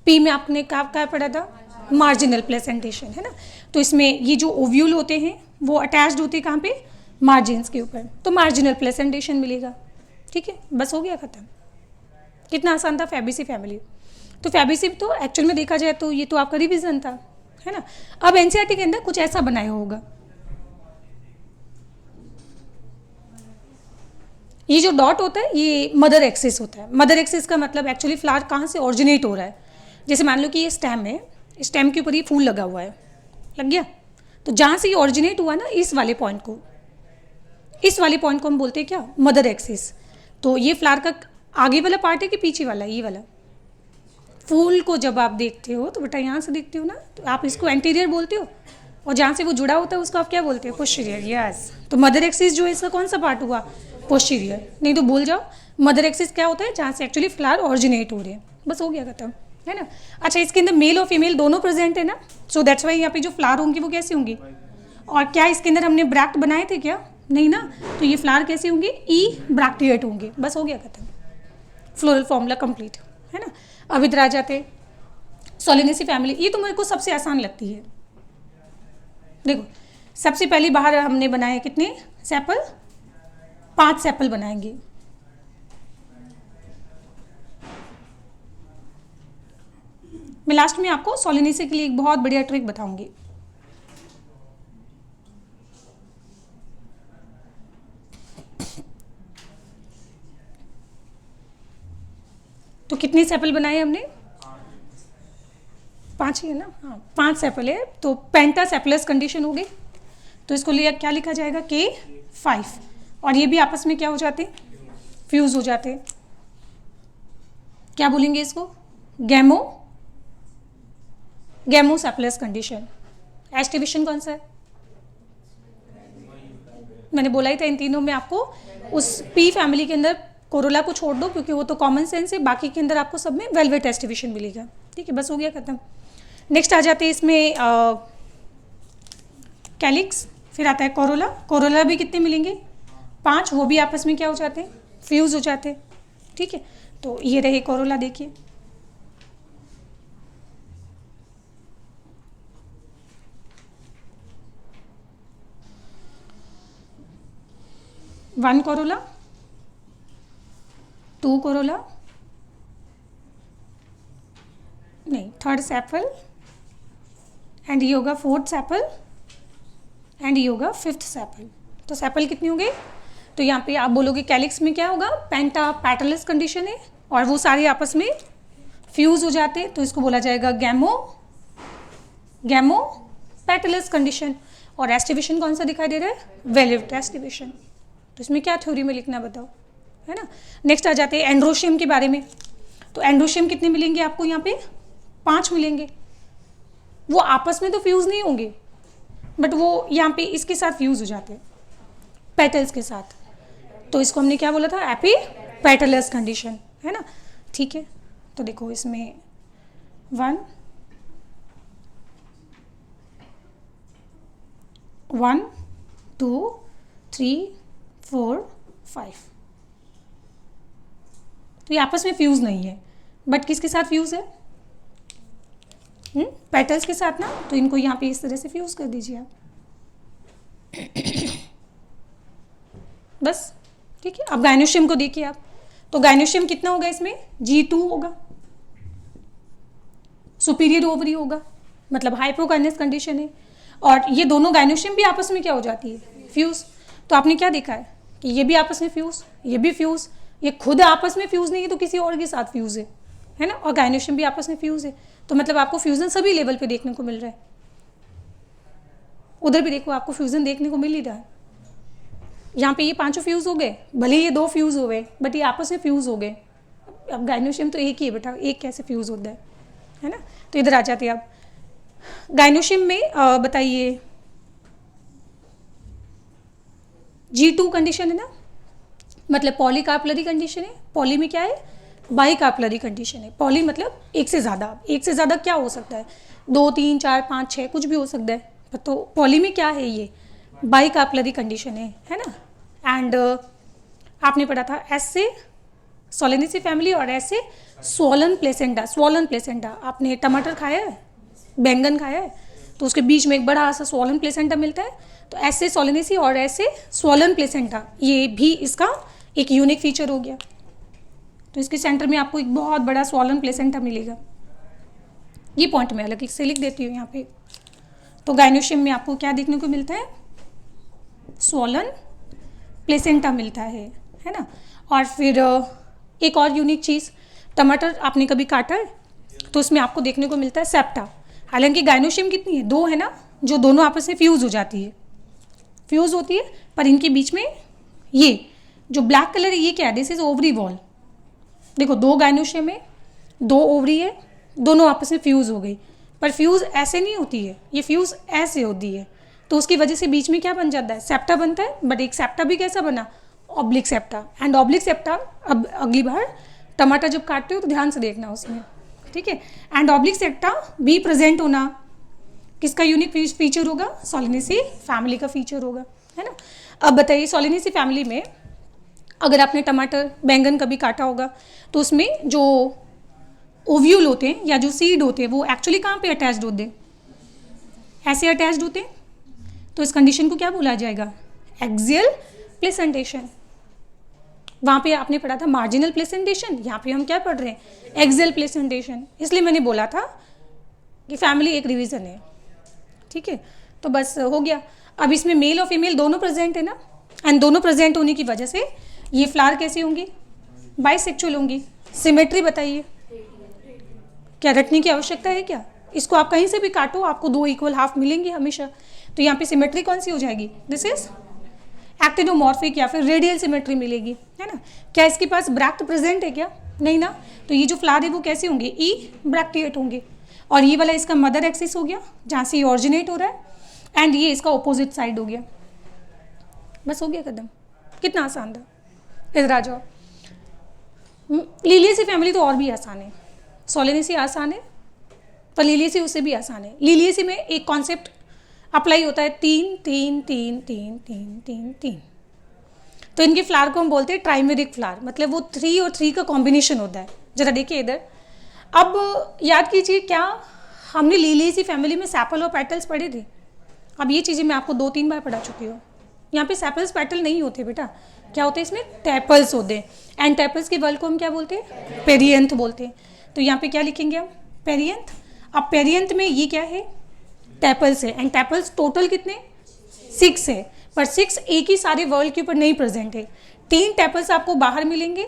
पी में आपने क्या पढ़ा था, मार्जिनल प्लेसेंटेशन, है ना। तो इसमें ये जो ओव्यूल होते हैं वो अटैच्ड होते हैं कहाँ पे, मार्जिन्स के ऊपर, तो मार्जिनल प्लेसेंटेशन मिलेगा, ठीक है। बस हो गया खत्म। कितना आसान था फैबेसी फैमिली। तो फैबेसी तो एक्चुअल में देखा जाए तो ये तो आपका रिवीजन था, है ना। अब एनसीईआरटी के अंदर कुछ ऐसा बनाया होगा, ये जो डॉट होता है ये मदर एक्सिस होता है। मदर एक्सिस का मतलब एक्चुअली फ्लावर कहाँ से ओरिजिनेट हो रहा है। जैसे मान लो कि ये स्टेम है, स्टेम के ऊपर ये फूल लगा हुआ है, लग गया। तो जहाँ से ये ओरिजिनेट हुआ ना, इस वाले पॉइंट को हम बोलते हैं क्या, मदर एक्सिस। तो ये फ्लावर का आगे वाला पार्ट है कि पीछे वाला, ये वाला। फूल को जब आप देखते हो तो बेटा यहाँ से देखते हो ना, तो आप इसको एंटीरियर बोलते हो, और जहाँ से वो जुड़ा होता है उसको आप क्या बोलते हो, पोस्टीरियर। यस, तो मदर एक्सिस जो है इसका कौन सा पार्ट हुआ, पोस्टीरियर। नहीं तो भूल जाओ, मदर एक्सिस क्या होता है, जहाँ से एक्चुअली फ्लावर ओरिजिनेट हो रहे हैं। बस हो गया खत्म, है ना। अच्छा, इसके अंदर मेल और फीमेल दोनों प्रेजेंट है ना, सो दैट्स वाई यहाँ पे जो फ्लावर होंगी वो कैसी होंगी। और क्या इसके अंदर हमने ब्रैक्ट बनाए थे क्या, नहीं ना। तो ये फ्लावर कैसे होंगे, ई ब्रैक्टिएट होंगे। बस हो गया खत्म, फ्लोरल फॉर्मूला कंप्लीट, है ना। अब इधर आ जाते सोलेनेसी फैमिली, ये तो मेरे को सबसे आसान लगती है। देखो सबसे पहली बाहर हमने बनाए कितने सेपल, 5 सेपल बनाएंगे। मैं लास्ट में आपको सोलेनेसी के लिए एक बहुत बढ़िया ट्रिक बताऊंगी। तो कितने सेपल बनाए हमने, 5 ही है ना, हाँ 5 सेपल है, तो पेंटासेपलस कंडीशन हो गई। तो इसको लिए क्या लिखा जाएगा K5, और ये भी आपस में क्या हो जाते हैं, फ्यूज हो जाते हैं। क्या बोलेंगे इसको, गैमोसेपलस कंडीशन। एस्टिवेशन कौन सा है, मैंने बोला ही था इन तीनों में आपको उस पी फैमिली के अंदर कोरोला को छोड़ दो क्योंकि वो तो कॉमन सेंस है, बाकी के अंदर आपको सब में वेलवेट एस्टिवेशन मिलेगा। ठीक है, बस हो गया खत्म। नेक्स्ट आ जाते हैं इसमें कैलिक्स, फिर आता है कोरोला। कोरोला भी कितने मिलेंगे, 5, वो भी आपस में क्या हो जाते हैं, फ्यूज हो जाते हैं। ठीक है, तो ये रहे कोरोला, देखिए वन कोरोला, 2 कोरोला, नहीं थर्ड सेपल, एंड ये होगा 4th सेपल, एंड ये होगा 5th सेपल। तो सेपल कितनी हो गई, तो यहाँ पे आप बोलोगे कैलिक्स में क्या होगा, पेंटापेटलस कंडीशन है और वो सारे आपस में फ्यूज हो जाते हैं, तो इसको बोला जाएगा गैमोपेटलस कंडीशन। और एस्टिवेशन कौन सा दिखाई दे रहा है, वेलवेट एस्टिवेशन। तो इसमें क्या थ्योरी में लिखना बताओ, है ना। नेक्स्ट आ जाते हैं एंड्रोशियम के बारे में। तो एंड्रोशियम कितने मिलेंगे आपको, यहाँ पे 5 मिलेंगे। वो आपस में तो फ्यूज नहीं होंगे, बट वो यहाँ पे इसके साथ फ्यूज हो जाते हैं, पेटल्स के साथ। तो इसको हमने क्या बोला था, एपीपेटलस कंडीशन, है ना। ठीक है, तो देखो इसमें 1 2 3 4 5, तो ये आपस में फ्यूज नहीं है, बट किसके साथ फ्यूज है, पेटल्स के साथ ना। तो इनको यहाँ पे इस तरह से फ्यूज कर दीजिए आप, बस। ठीक है, अब गायनोशियम को देखिए आप, तो गायनोशियम कितना होगा इसमें, G2 होगा, सुपीरियर ओवरी होगा, मतलब हाइपोकाइनेस कंडीशन है। और ये दोनों गायनोशियम भी आपस में क्या हो जाती है, फ्यूज। तो आपने क्या देखा है कि ये भी आपस में फ्यूज, ये भी फ्यूज, ये खुद आपस में फ्यूज नहीं है तो किसी और के साथ फ्यूज है ना। और गायनोशियम भी आपस में फ्यूज है, तो मतलब आपको फ्यूजन सभी लेवल पे देखने को मिल रहा है। उधर भी देखो आपको फ्यूजन देखने को मिल ही रहा है। यहाँ पे ये 5 फ्यूज हो गए, भले ये 2 फ्यूज हो गए, बट ये आपस में फ्यूज हो गए। अब गायनोशियम तो एक ही है बेटा, एक कैसे फ्यूज होता है ना। तो इधर आ जाते हैं आप गायनोशियम में, बताइए G2 कंडीशन है ना, मतलब पॉलीकार्पलरी कंडीशन है। पॉली में क्या है, बाइकार्पलरी कंडीशन है। पॉली मतलब एक से ज़्यादा क्या हो सकता है, 2 3 4 5 6 कुछ भी हो सकता है। तो पॉली में क्या है, ये बाइकार्पलरी कंडीशन है ना। एंड आपने पढ़ा था ऐसे सोलेनेसी फैमिली और ऐसे स्वॉलन प्लेसेंटा। आपने टमाटर खाया है, बैंगन खाया है, तो उसके बीच में एक बड़ा सा स्वॉलन प्लेसेंटा मिलता है। तो ऐसे सोलेनेसी और ऐसे स्वॉलन प्लेसेंटा, ये भी इसका एक यूनिक फीचर हो गया। तो इसके सेंटर में आपको एक बहुत बड़ा स्वॉलन प्लेसेंटा मिलेगा। ये पॉइंट में अलग से लिख देती हूँ यहाँ पे। तो गायनोशियम में आपको क्या देखने को मिलता है, स्वॉलन प्लेसेंटा मिलता है ना। और फिर एक और यूनिक चीज़, टमाटर आपने कभी काटा है तो उसमें आपको देखने को मिलता है सेप्टा। हालांकि गायनोशियम कितनी है, 2 है ना, जो दोनों आपस में फ्यूज हो जाती है, फ्यूज होती है। पर इनके बीच में ये जो ब्लैक कलर है, ये क्या है, दिस इज ओवरी वॉल। देखो 2 गायनोशियम है, 2 ओवरी है, दोनों आपस में फ्यूज हो गई। पर फ्यूज ऐसे नहीं होती है, ये फ्यूज ऐसे होती है। तो उसकी वजह से बीच में क्या बन जाता है, सेप्टा बनता है। बट एक सेप्टा भी कैसा बना, oblique septa. And oblique septa, अब अगली बार टमाटर जब काटते हो तो ध्यान से देखना उसमें, ठीक है। एंड ऑब्लिक सेप्टा भी प्रेजेंट होना किसका यूनिक फीचर होगा, सोलेनेसी फैमिली का फीचर होगा, है ना। अब बताइए सोलेनेसी फैमिली में अगर आपने टमाटर बैंगन कभी काटा होगा तो उसमें जो ओव्यूल होते हैं या जो सीड होते हैं वो एक्चुअली कहाँ पे अटैच्ड होते हैं, ऐसे अटैच्ड होते हैं। तो इस कंडीशन को क्या बोला जाएगा? Axial placentation. वहाँ पे आपने पढ़ा था मार्जिनल प्लेसेंटेशन, यहाँ पे हम क्या पढ़ रहे हैं? Axial placentation. इसलिए मैंने बोला था कि फैमिली एक रिवीजन है, ठीक है। तो बस हो गया। अब इसमें मेल और फीमेल दोनों प्रेजेंट है ना, एंड दोनों प्रेजेंट होने की वजह से ये फ्लावर कैसी होंगी? बाइसेक्सुअल होंगी। सिमेट्री बताइए, क्या रटने की आवश्यकता है क्या? इसको आप कहीं से भी काटो, आपको 2 इक्वल हाफ मिलेंगे हमेशा। तो यहाँ पे सिमेट्री कौन सी हो जाएगी? दिस इज एक्टिनोमॉर्फिक या फिर रेडियल सिमेट्री मिलेगी, है ना। क्या इसके पास ब्रैक्ट प्रेजेंट है क्या? नहीं ना। तो ये जो फ्लावर है वो कैसे होंगे? ई ब्रैक्टिएट होंगे। और ये वाला इसका मदर एक्सिस हो गया जहाँ से ये ऑरिजिनेट हो रहा है, एंड ये इसका ऑपोजिट साइड हो गया। बस हो गया खत्म। कितना आसान था। इधर आ जाओ। लिलियेसी फैमिली तो और भी आसान है। सोलेनेसी आसान है, पर लिलियेसी उससे भी आसान है। लिलियेसी में एक कॉन्सेप्ट अप्लाई होता है, 3 3 3 3 3 3 3। तो इनके फ्लावर को हम बोलते हैं ट्राइमेरिक फ्लावर, मतलब वो 3 और 3 का कॉम्बिनेशन होता है। जरा देखिए इधर। अब याद कीजिए, क्या हमने लिलियेसी फैमिली में सैपल और पेटल्स पढ़े थे? अब ये चीज़ें मैं आपको 2-3 बार पढ़ा चुकी हूँ। यहाँ पे सेपल्स पेटल नहीं होते बेटा, क्या होते हैं इसमें? टेपल्स होते हैं। एंड टेपल्स के वर्ड को हम क्या बोलते हैं? पेरियंथ बोलते हैं। तो यहाँ पे क्या लिखेंगे हम? पेरियंथ। अब पेरियंथ में ये क्या है? टेपल्स है। एंड टेपल्स टोटल कितने? 6 है, पर 6 एक ही सारे वर्ल्ड के ऊपर नहीं प्रेजेंट है। 3 टेपल्स आपको बाहर मिलेंगे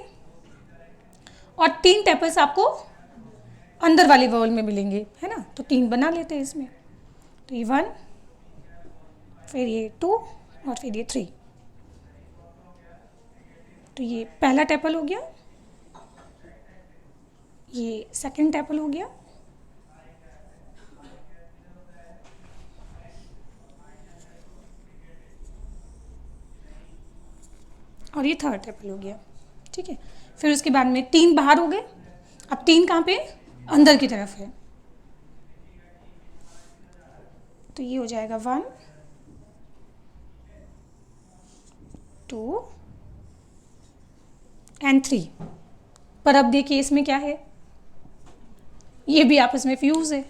और 3 टेपल्स आपको अंदर वाले वर्ल्ड में मिलेंगे, है ना। तो 3 बना लेते हैं इसमें। तो ये 1, फिर ये 2 और फिर ये 3। तो ये पहला टेपल हो गया, ये सेकंड टेपल हो गया, और ये थर्ड टेपल हो गया, ठीक है। फिर उसके बाद में 3 बाहर हो गए। अब 3 कहाँ पे? अंदर की तरफ है। तो ये हो जाएगा 1 2 एंड 3। पर अब देखिए इसमें क्या है? ये भी आपस में फ्यूज है।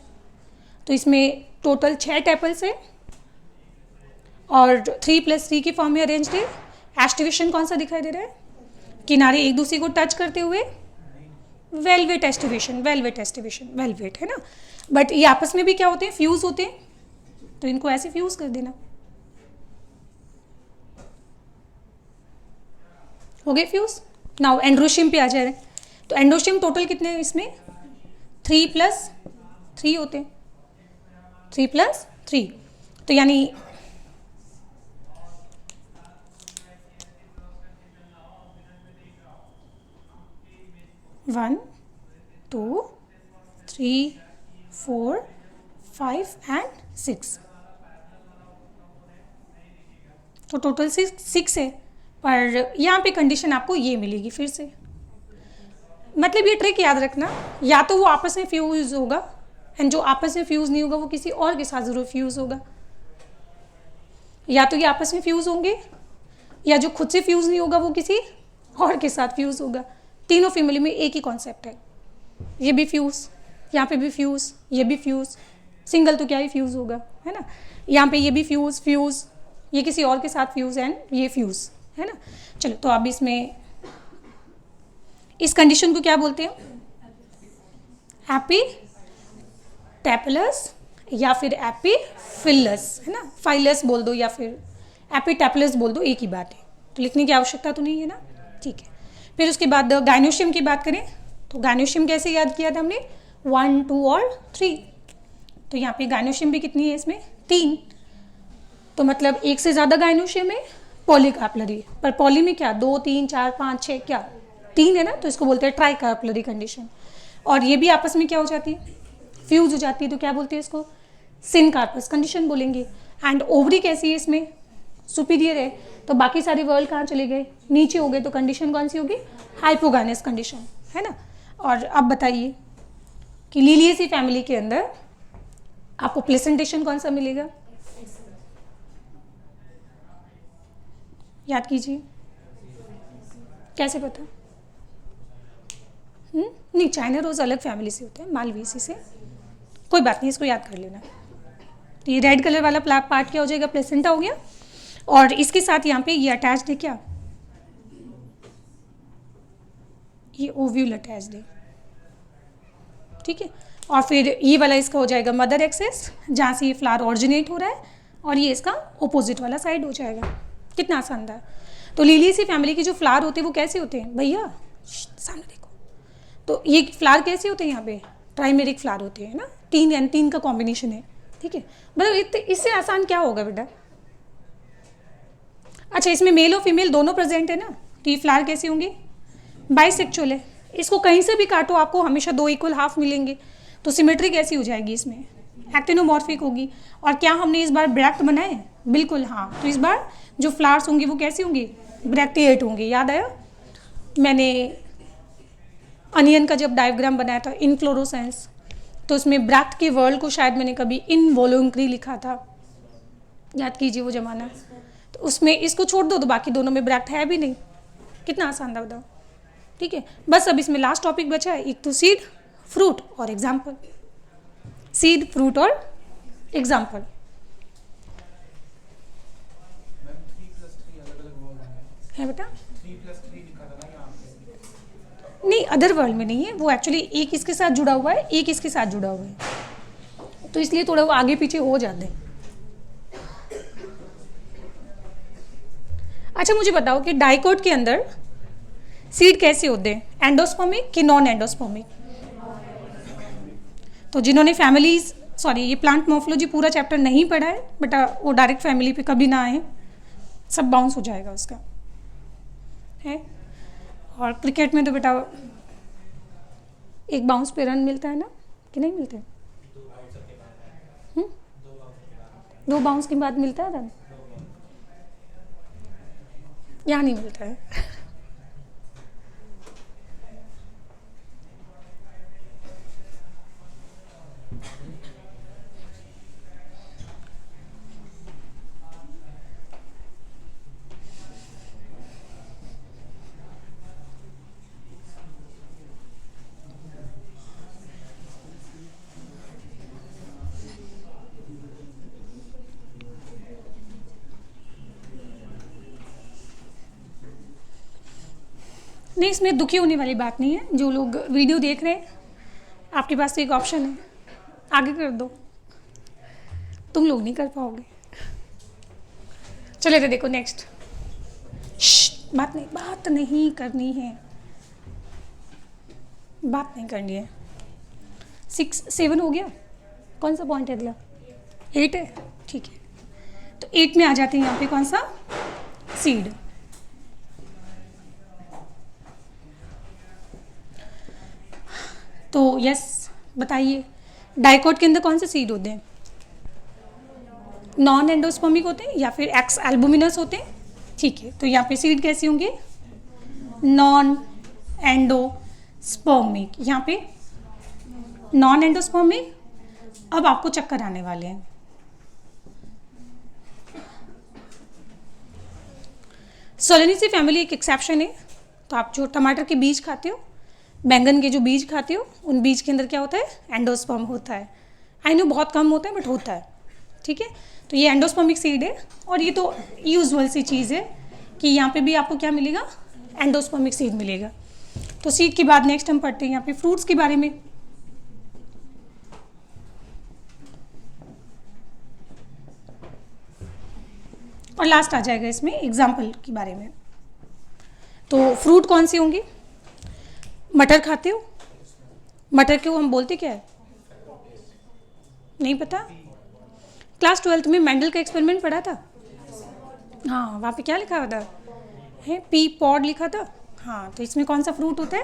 तो इसमें टोटल 6 टेपल्स है और 3 + 3 की फॉर्म में अरेंज्ड है। एस्टिवेशन कौन सा दिखाई दे रहा है? किनारे एक दूसरे को टच करते हुए velvet aestivation, velvet aestivation, velvet, है ना। बट ये आपस में भी क्या होते हैं? फ्यूज होते हैं। तो इनको ऐसे फ्यूज कर देना। हो गए फ्यूज। नाउ एंड्रोशियम पे आ जा रहे हैं। तो एंड्रोशियम टोटल कितने हैं इसमें? 3 + 3 होते हैं, 3 + 3। तो यानी 1 2 3 4 5 एंड 6। तो टोटल 6 है। पर यहाँ पे कंडीशन आपको ये मिलेगी फिर से। मतलब ये ट्रिक याद रखना, या तो वो आपस में फ्यूज होगा, एंड जो आपस में फ्यूज नहीं होगा वो किसी और के साथ ज़रूर फ्यूज होगा। या तो ये आपस में फ्यूज होंगे, या जो खुद से फ्यूज नहीं होगा वो किसी और के साथ फ्यूज होगा। तीनों फैमिली में एक ही कॉन्सेप्ट है। ये भी फ्यूज, यहाँ पे भी फ्यूज, ये भी फ्यूज। सिंगल तो क्या ही फ्यूज होगा, है ना। यहाँ पे ये भी फ्यूज, फ्यूज, ये किसी और के साथ फ्यूज, एंड ये फ्यूज, है ना। चलो, तो अब इसमें इस कंडीशन को क्या बोलते हैं? एपीटेपलस या फिर एपीफिलस, है ना। फाइलस बोल दो या फिर एपीटेपलस बोल दो, एक ही बात है। तो लिखने की आवश्यकता तो नहीं है ना, ठीक है। फिर उसके बाद गायनोशियम की बात करें तो गायनोशियम कैसे याद किया था हमने? 1 2 और 3। तो यहाँ पे गायनोशियम भी कितनी है इसमें? 3। तो मतलब एक से ज़्यादा गायनोशियम है पॉलीकार्पलरी। पर पॉली में क्या? 2 3 4 5 6 क्या? 3 है ना। तो इसको बोलते हैं ट्राइकार्पलरी कंडीशन। और ये भी आपस में क्या हो जाती है? फ्यूज हो जाती है। तो क्या बोलते हैं इसको? सिनकार्पस कंडीशन बोलेंगे। एंड ओवरी कैसी है इसमें? सुपीरियर है। तो बाकी सारे वर्ल्ड कहाँ चले गए? नीचे हो गए। तो कंडीशन कौन सी होगी? हाइपोगाइनस कंडीशन, है ना। और अब बताइए कि लिलियेसी फैमिली के अंदर आपको प्लेसेंटेशन कौन सा मिलेगा? याद कीजिए, कैसे पता? नहीं, चाइना रोज अलग फैमिली से होते हैं, मालवेसी से। कोई बात नहीं, इसको याद कर लेना। तो ये रेड कलर वाला पार्ट क्या हो जाएगा, प्लेसेंटा हो गया। और इसके साथ यहाँ पे ये अटैच्ड है क्या, ये ओव्यूल अटैच्ड है, ठीक है। और फिर ये वाला इसका हो जाएगा मदर एक्सेस, जहाँ से ये फ्लावर ऑरिजिनेट हो रहा है, और ये इसका ओपोजिट वाला साइड हो जाएगा। कितना आसान था। तो लिलियेसी फैमिली के जो फ्लावर होते हैं वो कैसे होते हैं भैया, सामने देखो। तो ये फ्लावर कैसे होते हैं, यहाँ पे ट्राइमेरिक फ्लावर होते हैं ना, 3 एंड 3 का कॉम्बिनेशन है, ठीक है। मतलब इससे आसान क्या होगा बेटा। अच्छा, इसमें मेल और फीमेल दोनों प्रेजेंट है ना, तो ये फ्लावर कैसे होंगे, बाइसेक्चुअल है। इसको कहीं से भी काटो आपको हमेशा 2 इक्वल हाफ मिलेंगे। तो सिमेट्री कैसी हो जाएगी, इसमें एक्टिनोमॉर्फिक होगी। और क्या हमने इस बार ब्रैक्ट बनाए, बिल्कुल हाँ। तो इस बार जो फ्लावर्स होंगे वो कैसे होंगे, ब्रैक्टिएट होंगे। याद आया, मैंने अनियन का जब डायग्राम बनाया था इनफ्लोरोसेंस, तो उसमें ब्रैक्ट के वर्ड को शायद मैंने कभी इनवॉल्यूंट्री लिखा था, याद कीजिए वो जमाना। तो उसमें इसको छोड़ दो तो बाकी दोनों में ब्रैक्ट है भी नहीं। कितना आसान था बताओ, ठीक है। बस अब इसमें लास्ट टॉपिक बचा है, एक तो सीड, फ्रूट और एग्जाम्पल। सीड, फ्रूट और एग्जाम्पल। है बेटा, नहीं अदर वर्ल्ड में नहीं है वो, एक्चुअली एक इसके साथ जुड़ा हुआ है, एक इसके साथ जुड़ा हुआ है, तो इसलिए थोड़ा वो आगे पीछे हो जाते हैं। अच्छा मुझे बताओ कि डाइकोट के अंदर सीड कैसे होते हैं, एंडोस्पर्मिक कि नॉन एंडोस्पर्मिक। तो जिन्होंने फैमिलीज, सॉरी ये प्लांट मॉर्फोलॉजी पूरा चैप्टर नहीं पढ़ा है, बट वो डायरेक्ट फैमिली पे कभी ना आए, सब बाउंस हो जाएगा उसका है। और क्रिकेट में तो बेटा एक बाउंस पे रन मिलता है ना, कि नहीं मिलता है, 2 बाउंस के बाद मिलता है रन, यहाँ नहीं मिलता है। नहीं, इसमें दुखी होने वाली बात नहीं है। जो लोग वीडियो देख रहे हैं, आपके पास तो एक ऑप्शन है, आगे कर दो, तुम लोग नहीं कर पाओगे। चले तो देखो नेक्स्ट, बात नहीं करनी है, बात नहीं करनी है। 6 7 हो गया, कौन सा पॉइंट है अगला, 8 है, ठीक है। तो 8 में आ जाते हैं यहाँ पे कौन सा, सीड। तो यस बताइए, डाइकोट के अंदर कौन से सीड होते हैं, नॉन एंडोस्पर्मिक होते हैं या फिर एक्स एल्बुमिनस होते हैं, ठीक है। तो यहाँ पे सीड कैसे होंगे, नॉन एंडोस्पर्मिक, यहाँ पे नॉन एंडोस्पर्मिक। अब आपको चक्कर आने वाले हैं। सोलेनेसी फैमिली एक एक्सेप्शन है। तो आप जो टमाटर के बीज खाते हो, बैंगन के जो बीज खाते हो, उन बीज के अंदर क्या होता है, एंडोस्पर्म होता है। आई नो बहुत कम होता है बट होता है, ठीक है। तो ये एंडोस्पर्मिक सीड है, और ये तो यूजुअल सी चीज़ है कि यहाँ पे भी आपको क्या मिलेगा, एंडोस्पर्मिक सीड मिलेगा। तो सीड के बाद नेक्स्ट हम पढ़ते हैं यहाँ पे फ्रूट्स के बारे में। और लास्ट आ जाएगा इसमें एग्जाम्पल के बारे में। तो फ्रूट कौन से होंगे, मटर खाते हो, मटर को हम बोलते क्या है, नहीं पता। क्लास 12th में मेंडल का एक्सपेरिमेंट पढ़ा था, हाँ वहाँ पे क्या लिखा हुआ था, है पी पॉड लिखा था। हाँ तो इसमें कौन सा फ्रूट होता है,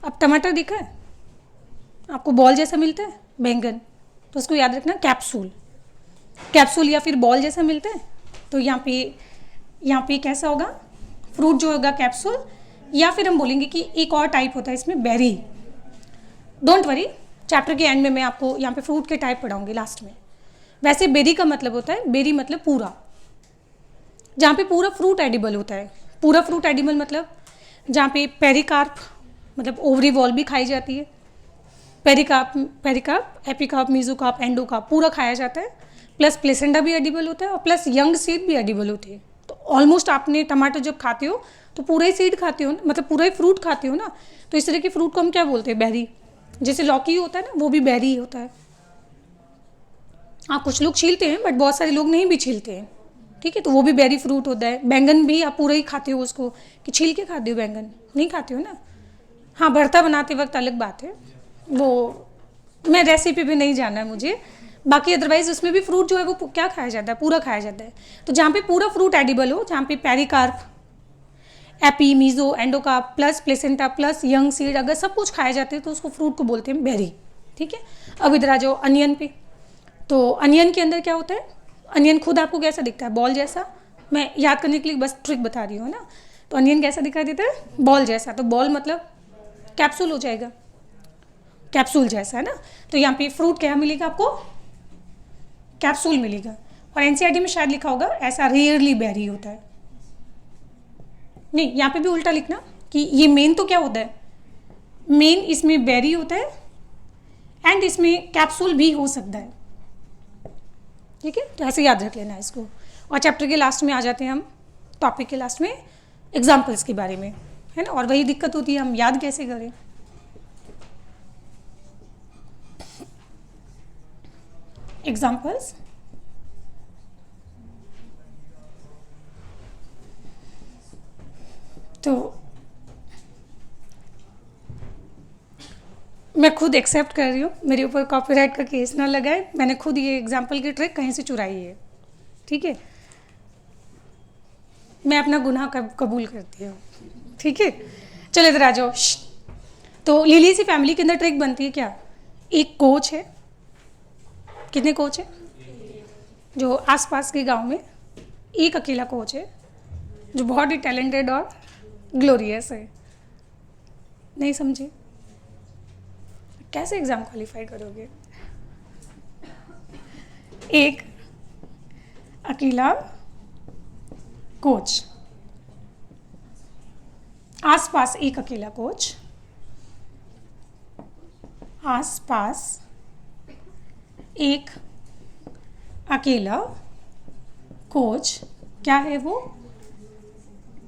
अब टमाटर दिखा है आपको, बॉल जैसा मिलता है बैंगन, तो उसको याद रखना कैप्सूल, कैप्सूल या फिर बॉल जैसा मिलता है। तो यहाँ पे कैसा होगा, फ्रूट जो होगा कैप्सूल, या फिर हम बोलेंगे कि एक और टाइप होता है इसमें बेरी। डोंट वरी, चैप्टर के एंड में मैं आपको यहाँ पे फ्रूट के टाइप पढ़ाऊंगी लास्ट में। वैसे बेरी का मतलब होता है, बेरी मतलब पूरा, जहाँ पे पूरा फ्रूट एडिबल होता है। पूरा फ्रूट एडिबल मतलब जहाँ पे पेरिकार्प मतलब ओवरी वॉल भी खाई जाती है, pericarp, pericarp, epicarp, mesocarp, endocarp पूरा खाया जाता है, प्लस प्लेसेंटा भी एडिबल होता है और प्लस यंग सीड भी एडिबल होती है। तो ऑलमोस्ट आपने टमाटर जब खाते हो तो पूरा ही सीड खाते हो ना, मतलब पूरा ही फ्रूट खाते हो ना, तो इस तरह के फ्रूट को हम क्या बोलते हैं, बेरी। जैसे लौकी होता है ना, वो भी बेरी ही होता है। हाँ, कुछ लोग छीलते हैं बट बहुत सारे लोग नहीं भी छीलते हैं, ठीक है, तो वो भी बेरी फ्रूट होता है। बैंगन भी आप पूरा ही खाते हो उसको, कि छील के खाते हो बैंगन, नहीं खाते हो ना। हाँ, भरता बनाते वक्त अलग बात है, वो मैं रेसिपी भी नहीं जानना है मुझे। बाकी अदरवाइज उसमें भी फ्रूट जो है वो क्या खाया जाता है, पूरा खाया जाता है। तो जहाँ पे पूरा फ्रूट एडिबल हो, जहाँ पे pericarp, epi, meso, endocarp plus placenta plus young seed अगर सब कुछ खाए जाते हैं तो उसको फ्रूट को बोलते हैं बेरी, ठीक है। अब इधर आ जाओ अनियन पे। तो अनियन के अंदर क्या होता है, अनियन खुद आपको कैसा दिखता है, बॉल जैसा। मैं याद करने के लिए बस ट्रिक बता रही हूँ ना। तो अनियन कैसा दिखाई देता है, बॉल जैसा। तो बॉल मतलब कैप्सूल हो जाएगा, कैप्सूल जैसा है ना। तो यहाँ पे फ्रूट क्या मिलेगा आपको, कैप्सूल मिलेगा। और एनसीईआरटी में शायद लिखा होगा ऐसा रेयरली बेरी होता है, नहीं, यहाँ पे भी उल्टा लिखना कि ये मेन तो क्या होता है, मेन इसमें बेरी होता है एंड इसमें कैप्सूल भी हो सकता है, ठीक है। तो ऐसे याद रख लेना इसको। और चैप्टर के लास्ट में आ जाते हैं हम, टॉपिक के लास्ट में एग्जाम्पल्स के बारे में, है ना। और वही दिक्कत होती है, हम याद कैसे करें। एग्जाम्पल्स, तो मैं खुद एक्सेप्ट कर रही हूँ, मेरे ऊपर कॉपीराइट का केस ना लगाए, मैंने खुद ये एग्जाम्पल की ट्रिक कहीं से चुराई है, ठीक है। मैं अपना गुनाह कबूल करती हूँ, ठीक है। चलो इधर आ जाओ। तो लिली सी फैमिली के अंदर ट्रिक बनती है क्या, एक कोच है, कितने कोच है, जो आसपास के गांव में एक अकेला कोच है जो बहुत ही टैलेंटेड और ग्लोरियस है। नहीं समझे, कैसे एग्जाम क्वालिफाई करोगे। एक अकेला कोच, आसपास एक अकेला कोच, आसपास एक अकेला कोच, क्या है वो,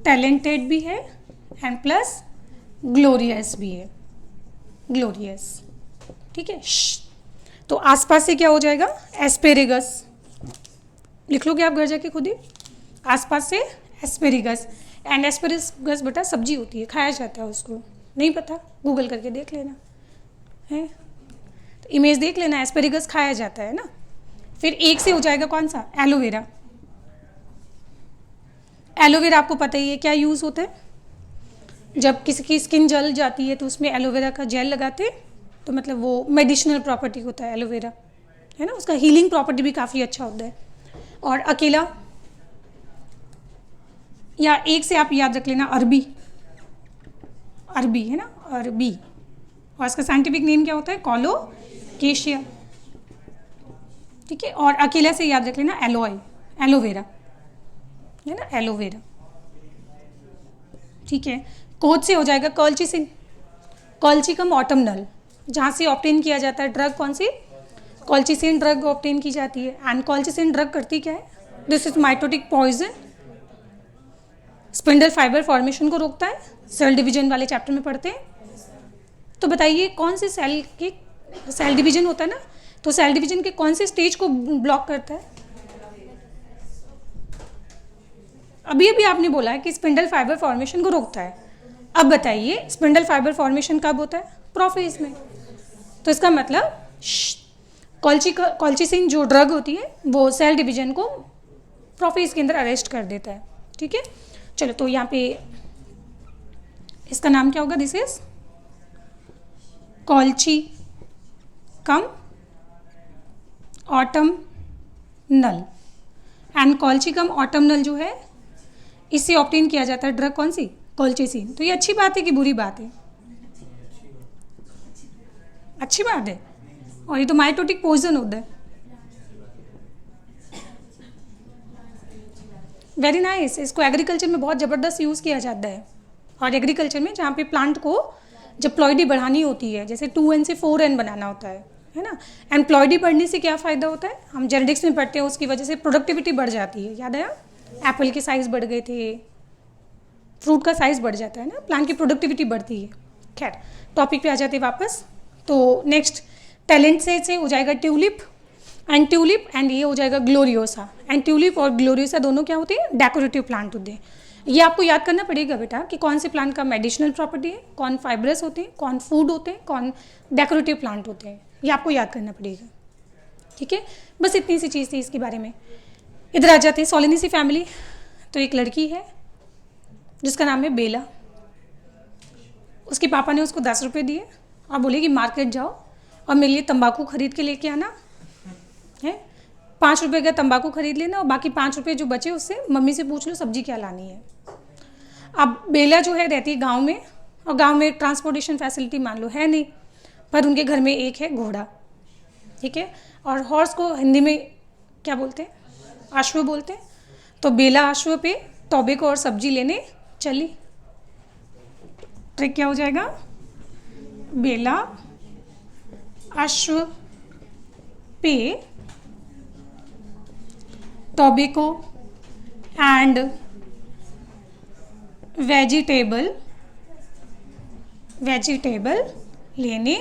टैलेंटेड भी है एंड प्लस ग्लोरियस भी है, ग्लोरियस, ठीक है। तो आसपास से क्या हो जाएगा, एस्पेरेगस, लिख लोगे आप घर जाके खुद ही, आसपास से एस्पेरेगस। एंड एस्पेरेगस बेटा सब्जी होती है, खाया जाता है उसको, नहीं पता गूगल करके देख लेना है, तो इमेज देख लेना, एस्पेरेगस खाया जाता है ना। फिर एक से हो जाएगा कौन सा, एलोवेरा। एलोवेरा आपको पता ही है क्या यूज़ होता है, जब किसी की स्किन जल जाती है तो उसमें एलोवेरा का जेल लगाते हैं, तो मतलब वो मेडिसिनल प्रॉपर्टी होता है एलोवेरा, है ना, उसका हीलिंग प्रॉपर्टी भी काफ़ी अच्छा होता है। और अकेला, या एक से आप याद रख लेना अरबी, अरबी है ना, अरबी, और इसका साइंटिफिक नेम क्या होता है, कोलोकेशिया, ठीक है। और अकेला से याद रख लेना एलोय, एलोवेरा है ना, एलोवेरा, ठीक है। कोच से हो जाएगा कॉल्चिसिन, कॉल्चिकम ऑटमनल, जहाँ से ऑब्टेन किया जाता है ड्रग, कौन सी, कॉल्चिसिन ड्रग ऑब्टेन की जाती है। एंड कॉल्चिसिन ड्रग करती क्या है, this is mitotic poison, spindle fibre formation को रोकता है, सेल डिवीजन वाले चैप्टर में पढ़ते हैं। तो बताइए कौन से सेल के, सेल डिवीजन होता है ना, तो सेल डिवीजन के कौन से स्टेज को ब्लॉक करता है, अभी अभी आपने बोला है कि स्पिंडल फाइबर फॉर्मेशन को रोकता है। अब बताइए स्पिंडल फाइबर फॉर्मेशन कब होता है, प्रोफेज में। तो इसका मतलब कॉल्चिसिन जो ड्रग होती है वो सेल डिवीजन को प्रोफेज के अंदर अरेस्ट कर देता है, ठीक है। चलो, तो यहाँ पे इसका नाम क्या होगा, this is colchicum autumnale. And colchicum autumnale जो है इससे ऑब्टेन किया जाता है ड्रग, कौन सी, कॉल्चिसिन। तो ये अच्छी बात है कि बुरी बात है, अच्छी बात है। और ये तो माइटोटिक पॉइजन होता है, वेरी नाइस। इसको एग्रीकल्चर में बहुत ज़बरदस्त यूज़ किया जाता है, और एग्रीकल्चर में जहाँ पे प्लांट को जब प्लॉइडी बढ़ानी होती है, जैसे 2n से 4n बनाना होता है ना। एंड प्लॉइडी बढ़ने से क्या फ़ायदा होता है, हम जेनेटिक्स में पढ़ते हैं, उसकी वजह से प्रोडक्टिविटी बढ़ जाती है। याद आया, एप्पल के साइज़ बढ़ गए थे, फ्रूट का साइज़ बढ़ जाता है ना, प्लांट की प्रोडक्टिविटी बढ़ती है। खैर, टॉपिक पे आ जाते हैं वापस। तो नेक्स्ट टैलेंट से हो जाएगा ट्यूलिप एंड ये हो जाएगा ग्लोरियोसा। एंड ट्यूलिप और ग्लोरियोसा दोनों क्या होते हैं, डेकोरेटिव प्लांट होते हैं। ये आपको याद करना पड़ेगा बेटा कि कौन से प्लांट का मेडिसिनल प्रॉपर्टी है, कौन फाइब्रस होते हैं, कौन फूड होते हैं, कौन डेकोरेटिव प्लांट होते हैं, ये आपको याद करना पड़ेगा। ठीक है, बस इतनी सी चीज़ थी इसके बारे में। इधर आ जाते हैं सोलेनेसी फैमिली। तो एक लड़की है जिसका नाम है बेला। उसके पापा ने उसको 10 रुपये दिए और बोले कि मार्केट जाओ और मेरे लिए तंबाकू खरीद के लेके आना है। 5 रुपये का तंबाकू खरीद लेना और बाकी 5 रुपये जो बचे उससे मम्मी से पूछ लो सब्जी क्या लानी है। अब बेला जो है रहती है गांव में, और गांव में ट्रांसपोर्टेशन फैसिलिटी मान लो है नहीं, पर उनके घर में एक है घोड़ा। ठीक है, और हॉर्स को हिंदी में क्या बोलते हैं, अश्व बोलते हैं। तो बेला अश्व पे तौबे को और सब्जी लेने चली। ट्रिक क्या हो जाएगा, बेला अश्व पे तौबे को एंड वेजिटेबल लेने,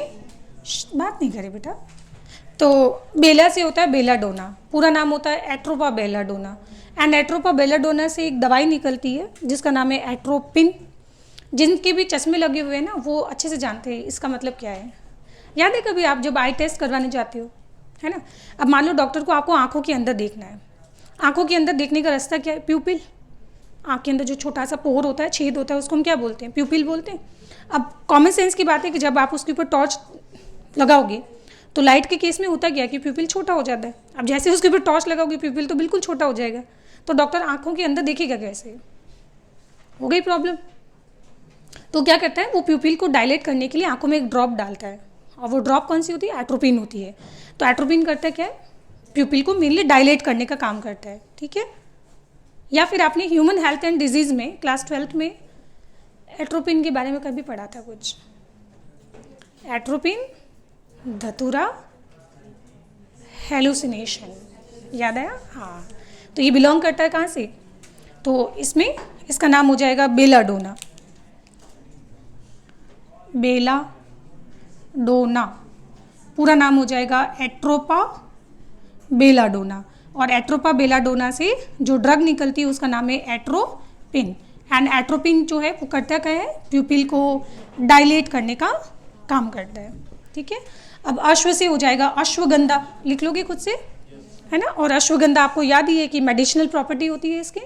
बात नहीं करे बेटा। तो बेला से होता है बेलाडोना, पूरा नाम होता है Atropa belladonna. And Atropa belladonna से एक दवाई निकलती है जिसका नाम है एट्रोपिन। जिनके भी चश्मे लगे हुए हैं ना वो अच्छे से जानते हैं इसका मतलब क्या है। याद है कभी आप जब आई टेस्ट करवाने जाते हो, है ना, अब मान लो डॉक्टर को आपको आंखों के अंदर देखना है। आंखों के अंदर देखने का रास्ता क्या है, प्यूपिल। आँख के अंदर जो छोटा सा पोर होता है, छेद होता है, उसको हम क्या बोलते हैं, प्यूपिल बोलते हैं। अब कॉमन सेंस की बात है कि जब आप उसके ऊपर टॉर्च लगाओगे तो लाइट के केस में होता क्या कि प्यूपिल छोटा हो जाता है। अब जैसे उसके ऊपर टॉर्च लगाओगे प्यूपिल तो बिल्कुल छोटा हो जाएगा। तो डॉक्टर आंखों के अंदर देखेगा कैसे, हो गई प्रॉब्लम। तो क्या करता है, वो प्यूपिल को डायलेट करने के लिए आंखों में एक ड्रॉप डालता है, और वो ड्रॉप कौन सी होती है, एट्रोपिन होती है। तो एट्रोपिन करता है क्या है, प्यूपिल को मेनली डायलेट करने का काम करता है। ठीक है, या फिर आपने ह्यूमन हेल्थ एंड डिजीज़ में क्लास 12th में एट्रोपिन के बारे में कभी पढ़ा था कुछ, एट्रोपिन, धतूरा, हेलुसिनेशन, याद आया। हाँ, तो ये बिलोंग करता है कहाँ से, तो इसमें इसका नाम हो जाएगा बेलाडोना। बेलाडोना पूरा नाम हो जाएगा एट्रोपा बेलाडोना। और एट्रोपा बेलाडोना से जो ड्रग निकलती है उसका नाम है एट्रोपिन। एंड एट्रोपिन जो है वो करता क्या है, प्यूपिल को डायलेट करने का काम करता है। ठीक है, अब अश्व से हो जाएगा अश्वगंधा, लिख लोगे खुद से, है ना। और अश्वगंधा आपको याद ही है कि मेडिसिनल प्रॉपर्टी होती है इसके,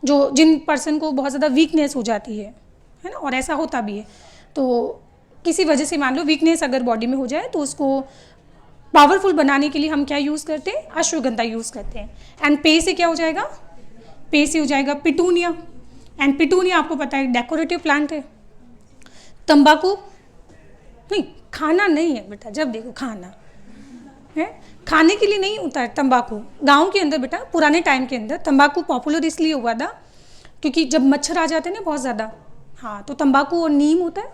जो जिन पर्सन को बहुत ज़्यादा वीकनेस हो जाती है ना, और ऐसा होता भी है। तो किसी वजह से मान लो वीकनेस अगर बॉडी में हो जाए तो उसको पावरफुल बनाने के लिए हम क्या यूज़ करते हैं, अश्वगंधा यूज़ करते हैं। एंड पे से क्या हो जाएगा, पे से हो जाएगा पिटूनिया। एंड पिटूनिया आपको पता है डेकोरेटिव प्लांट है। तंबाकू नहीं, खाना नहीं है बेटा, जब देखो खाना है, खाने के लिए नहीं होता है तंबाकू। गांव के अंदर बेटा पुराने टाइम के अंदर तंबाकू पॉपुलर इसलिए हुआ था क्योंकि जब मच्छर आ जाते हैं ना बहुत ज़्यादा, हाँ, तो तंबाकू और नीम होता है,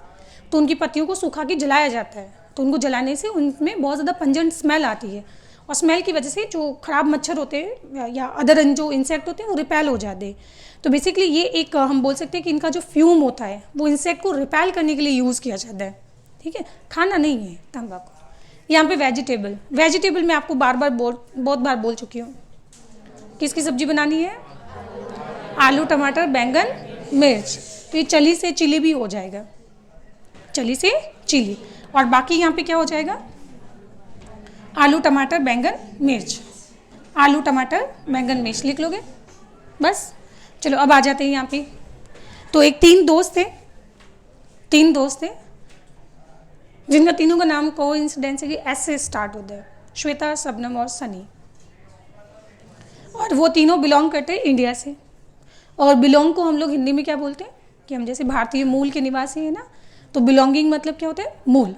तो उनकी पत्तियों को सुखा के जलाया जाता है। तो उनको जलाने से उनमें बहुत ज़्यादा पंजेंट स्मेल आती है, और स्मेल की वजह से जो ख़राब मच्छर होते हैं या अदर जो इंसेक्ट होते हैं वो रिपेल हो जाते हैं। तो बेसिकली ये एक हम बोल सकते हैं कि इनका जो फ्यूम होता है वो इंसेक्ट को रिपेल करने के लिए यूज़ किया जाता है। ठीक है, खाना नहीं है तंबाकू। यहाँ पे वेजिटेबल मैं आपको बहुत बार बोल चुकी हूँ। किसकी सब्जी बनानी है, आलू टमाटर बैंगन मिर्च। तो ये चली से चिली भी हो जाएगा, चली से चिली। और बाकी यहाँ पे क्या हो जाएगा, आलू टमाटर बैंगन मिर्च, आलू टमाटर बैंगन मिर्च लिख लोगे बस। चलो अब आ जाते हैं यहाँ पे। तो एक तीन दोस्त थे जिनका तीनों का नाम कोइंसिडेंस है कि एस से स्टार्ट होता है, श्वेता, शबनम और सनी। और वो तीनों बिलोंग करते हैं इंडिया से। और बिलोंग को हम लोग हिंदी में क्या बोलते हैं कि हम जैसे भारतीय मूल के निवासी हैं ना, तो बिलोंगिंग मतलब क्या होता है, मूल।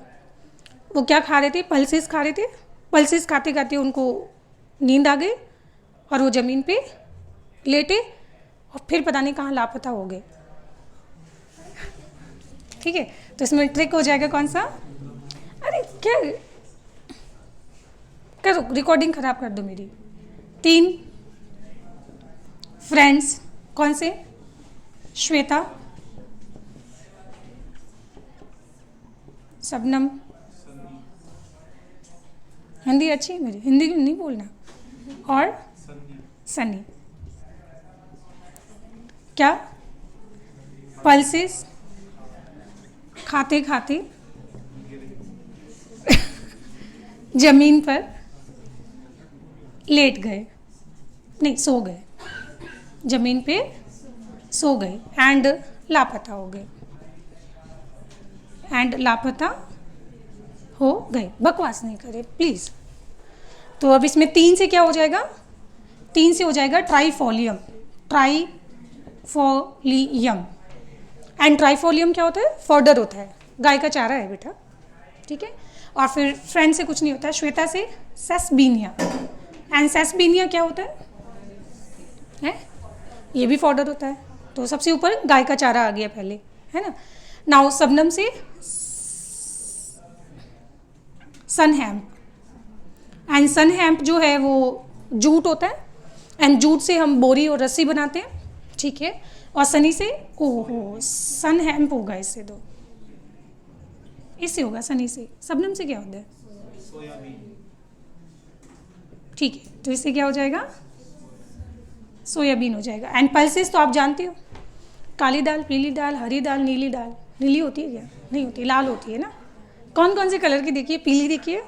वो क्या खा रहे थे, पल्सेस खा रहे थे। पल्सेस खाते खाते उनको नींद आ गई और वो ज़मीन पे लेटे और फिर पता नहीं कहाँ लापता हो गए। ठीक है, तो इसमें ट्रिक हो जाएगा कौन सा? अरे क्या करो, रिकॉर्डिंग खराब कर दो मेरी। 3 फ्रेंड्स कौन से? श्वेता, शबनम, हिंदी अच्छी है मेरी, हिंदी नहीं बोलना, और सनी। क्या? पल्सेस खाते खाते जमीन पर लेट गए, नहीं सो गए, जमीन पे सो गए एंड लापता हो गए, एंड लापता हो गए। बकवास नहीं करे प्लीज़। तो अब इसमें 3 से क्या हो जाएगा? 3 से हो जाएगा ट्राइफोलियम, ट्राइफोलियम। एंड ट्राइफोलियम क्या होता है? फॉडर होता है, गाय का चारा है बेटा, ठीक है। और फिर फ्रेंड से कुछ नहीं होता है, श्वेता से सेसबीनिया। एंड सेसबीनिया क्या होता है? ये भी फॉडर होता है, तो सबसे ऊपर गाय का चारा आ गया पहले, है ना। नाउ शबनम से सनहैम्प। एंड सनहैम्प जो है वो जूट होता है, एंड जूट से हम बोरी और रस्सी बनाते हैं, ठीक है। और सनी से, ओहो सनहैम्प होगा, इससे दो, इससे होगा सनी से। शबनम से क्या होता है? ठीक है, तो इससे क्या हो जाएगा? सोयाबीन हो जाएगा। एंड पल्सेस तो आप जानते हो, काली दाल, पीली दाल, हरी दाल, नीली दाल। नीली होती है क्या? नहीं होती, लाल होती है ना। कौन कौन से कलर की देखिए? पीली देखिए,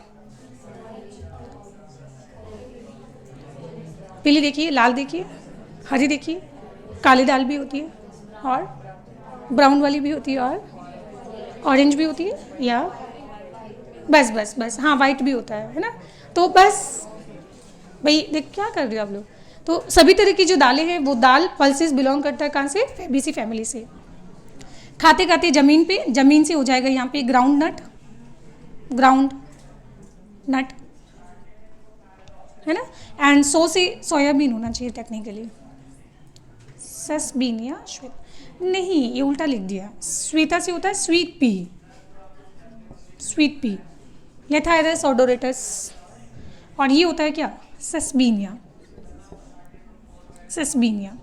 पीली देखिए, लाल देखिए, हरी देखिए, काली दाल भी होती है, और ब्राउन वाली भी होती है, और ऑरेंज भी होती है, या बस बस बस, हाँ वाइट भी होता है ना। तो बस भाई देख क्या कर रहे हो आप लोग। तो सभी तरह की जो दालें हैं वो दाल पल्सेस बिलोंग करता है कहाँ से? फैबेसी फैमिली से। खाते खाते जमीन पे, जमीन से हो जाएगा यहाँ पे ग्राउंड नट, ग्राउंड नट, है ना। एंड सो से सोयाबीन होना चाहिए टेक्निकली, ससबीन या श्वेत, नहीं ये उल्टा लिख दिया। श्वेता से होता है sweet pea, sweet pea, Lathyrus ओडोरेटस। और ये होता है क्या? ससबीनिया, ससबीनिया।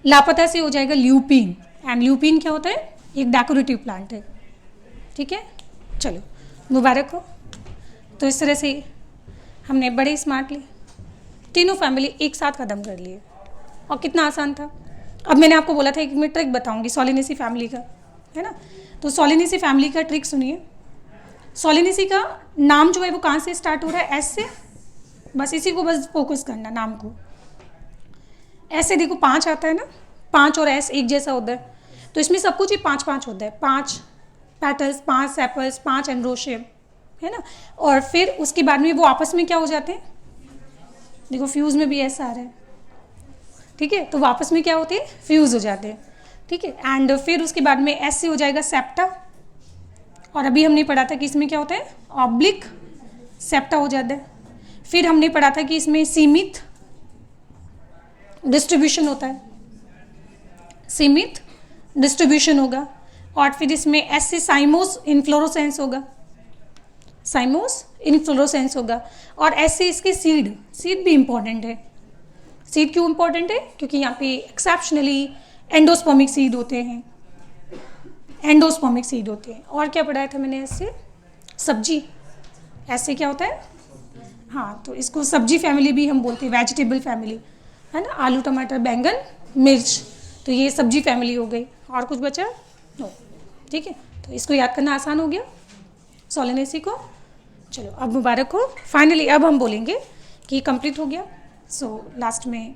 लापता से हो जाएगा ल्यूपिन। एंड ल्यूपिन क्या होता है? एक डेकोरेटिव प्लांट है, ठीक है। चलो मुबारक हो। तो इस तरह से हमने बड़े स्मार्टली तीनों फैमिली एक साथ ख़त्म कर लिए, और कितना आसान था। अब मैंने आपको बोला था कि मैं ट्रिक बताऊंगी सोलिनेसी फैमिली का, है ना। तो सोलिनेसी फैमिली का ट्रिक सुनिए। सोलिनेसी का नाम जो है वो कहाँ से स्टार्ट हो रहा है? एस से, बस इसी को बस फोकस करना, नाम को। ऐसे देखो 5 आता है ना, 5 और एस एक जैसा होता है, तो इसमें सब कुछ ही 5-5 होता है। 5 पेटल्स, 5 सेपल्स, 5 एंड्रोशियम, है ना। और फिर उसके बाद में वो आपस में क्या हो जाते हैं? देखो फ्यूज में भी एस आ रहा है, ठीक है। तो वापस में क्या होते हैं? फ्यूज हो जाते हैं, ठीक है। एंड फिर उसके बाद में एस से हो जाएगा सेप्टा, और अभी हमने पढ़ा था कि इसमें क्या होता है? ऑब्लिक सेप्टा हो जाता है। फिर हमने पढ़ा था कि इसमें सीमित डिस्ट्रीब्यूशन होता है, सीमित डिस्ट्रीब्यूशन होगा। और फिर इसमें एस से साइमोस इन्फ्लोरोसेंस होगा, साइमोस इन्फ्लोरोसेंस होगा। और एस से इसके सीड, सीड भी इंपॉर्टेंट है। सीड क्यों इंपॉर्टेंट है? क्योंकि यहाँ पे एक्सेप्शनली एंडोस्पर्मिक सीड होते हैं, एंडोस्पर्मिक सीड होते हैं। और क्या पढ़ाया था मैंने? ऐसे सब्जी, ऐसे क्या होता है? हाँ, तो इसको सब्जी फैमिली भी हम बोलते हैं, वेजिटेबल फैमिली, है ना। आलू, टमाटर, बैंगन, मिर्च, तो ये सब्जी फैमिली हो गई। और कुछ बचा? नो, ठीक है। तो इसको याद करना आसान हो गया सोलिनेसी को। चलो अब मुबारक हो, फाइनली अब हम बोलेंगे कि कंप्लीट हो गया। सो लास्ट में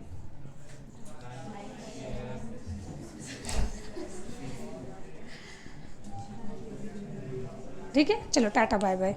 ठीक है, चलो टाटा बाय बाय।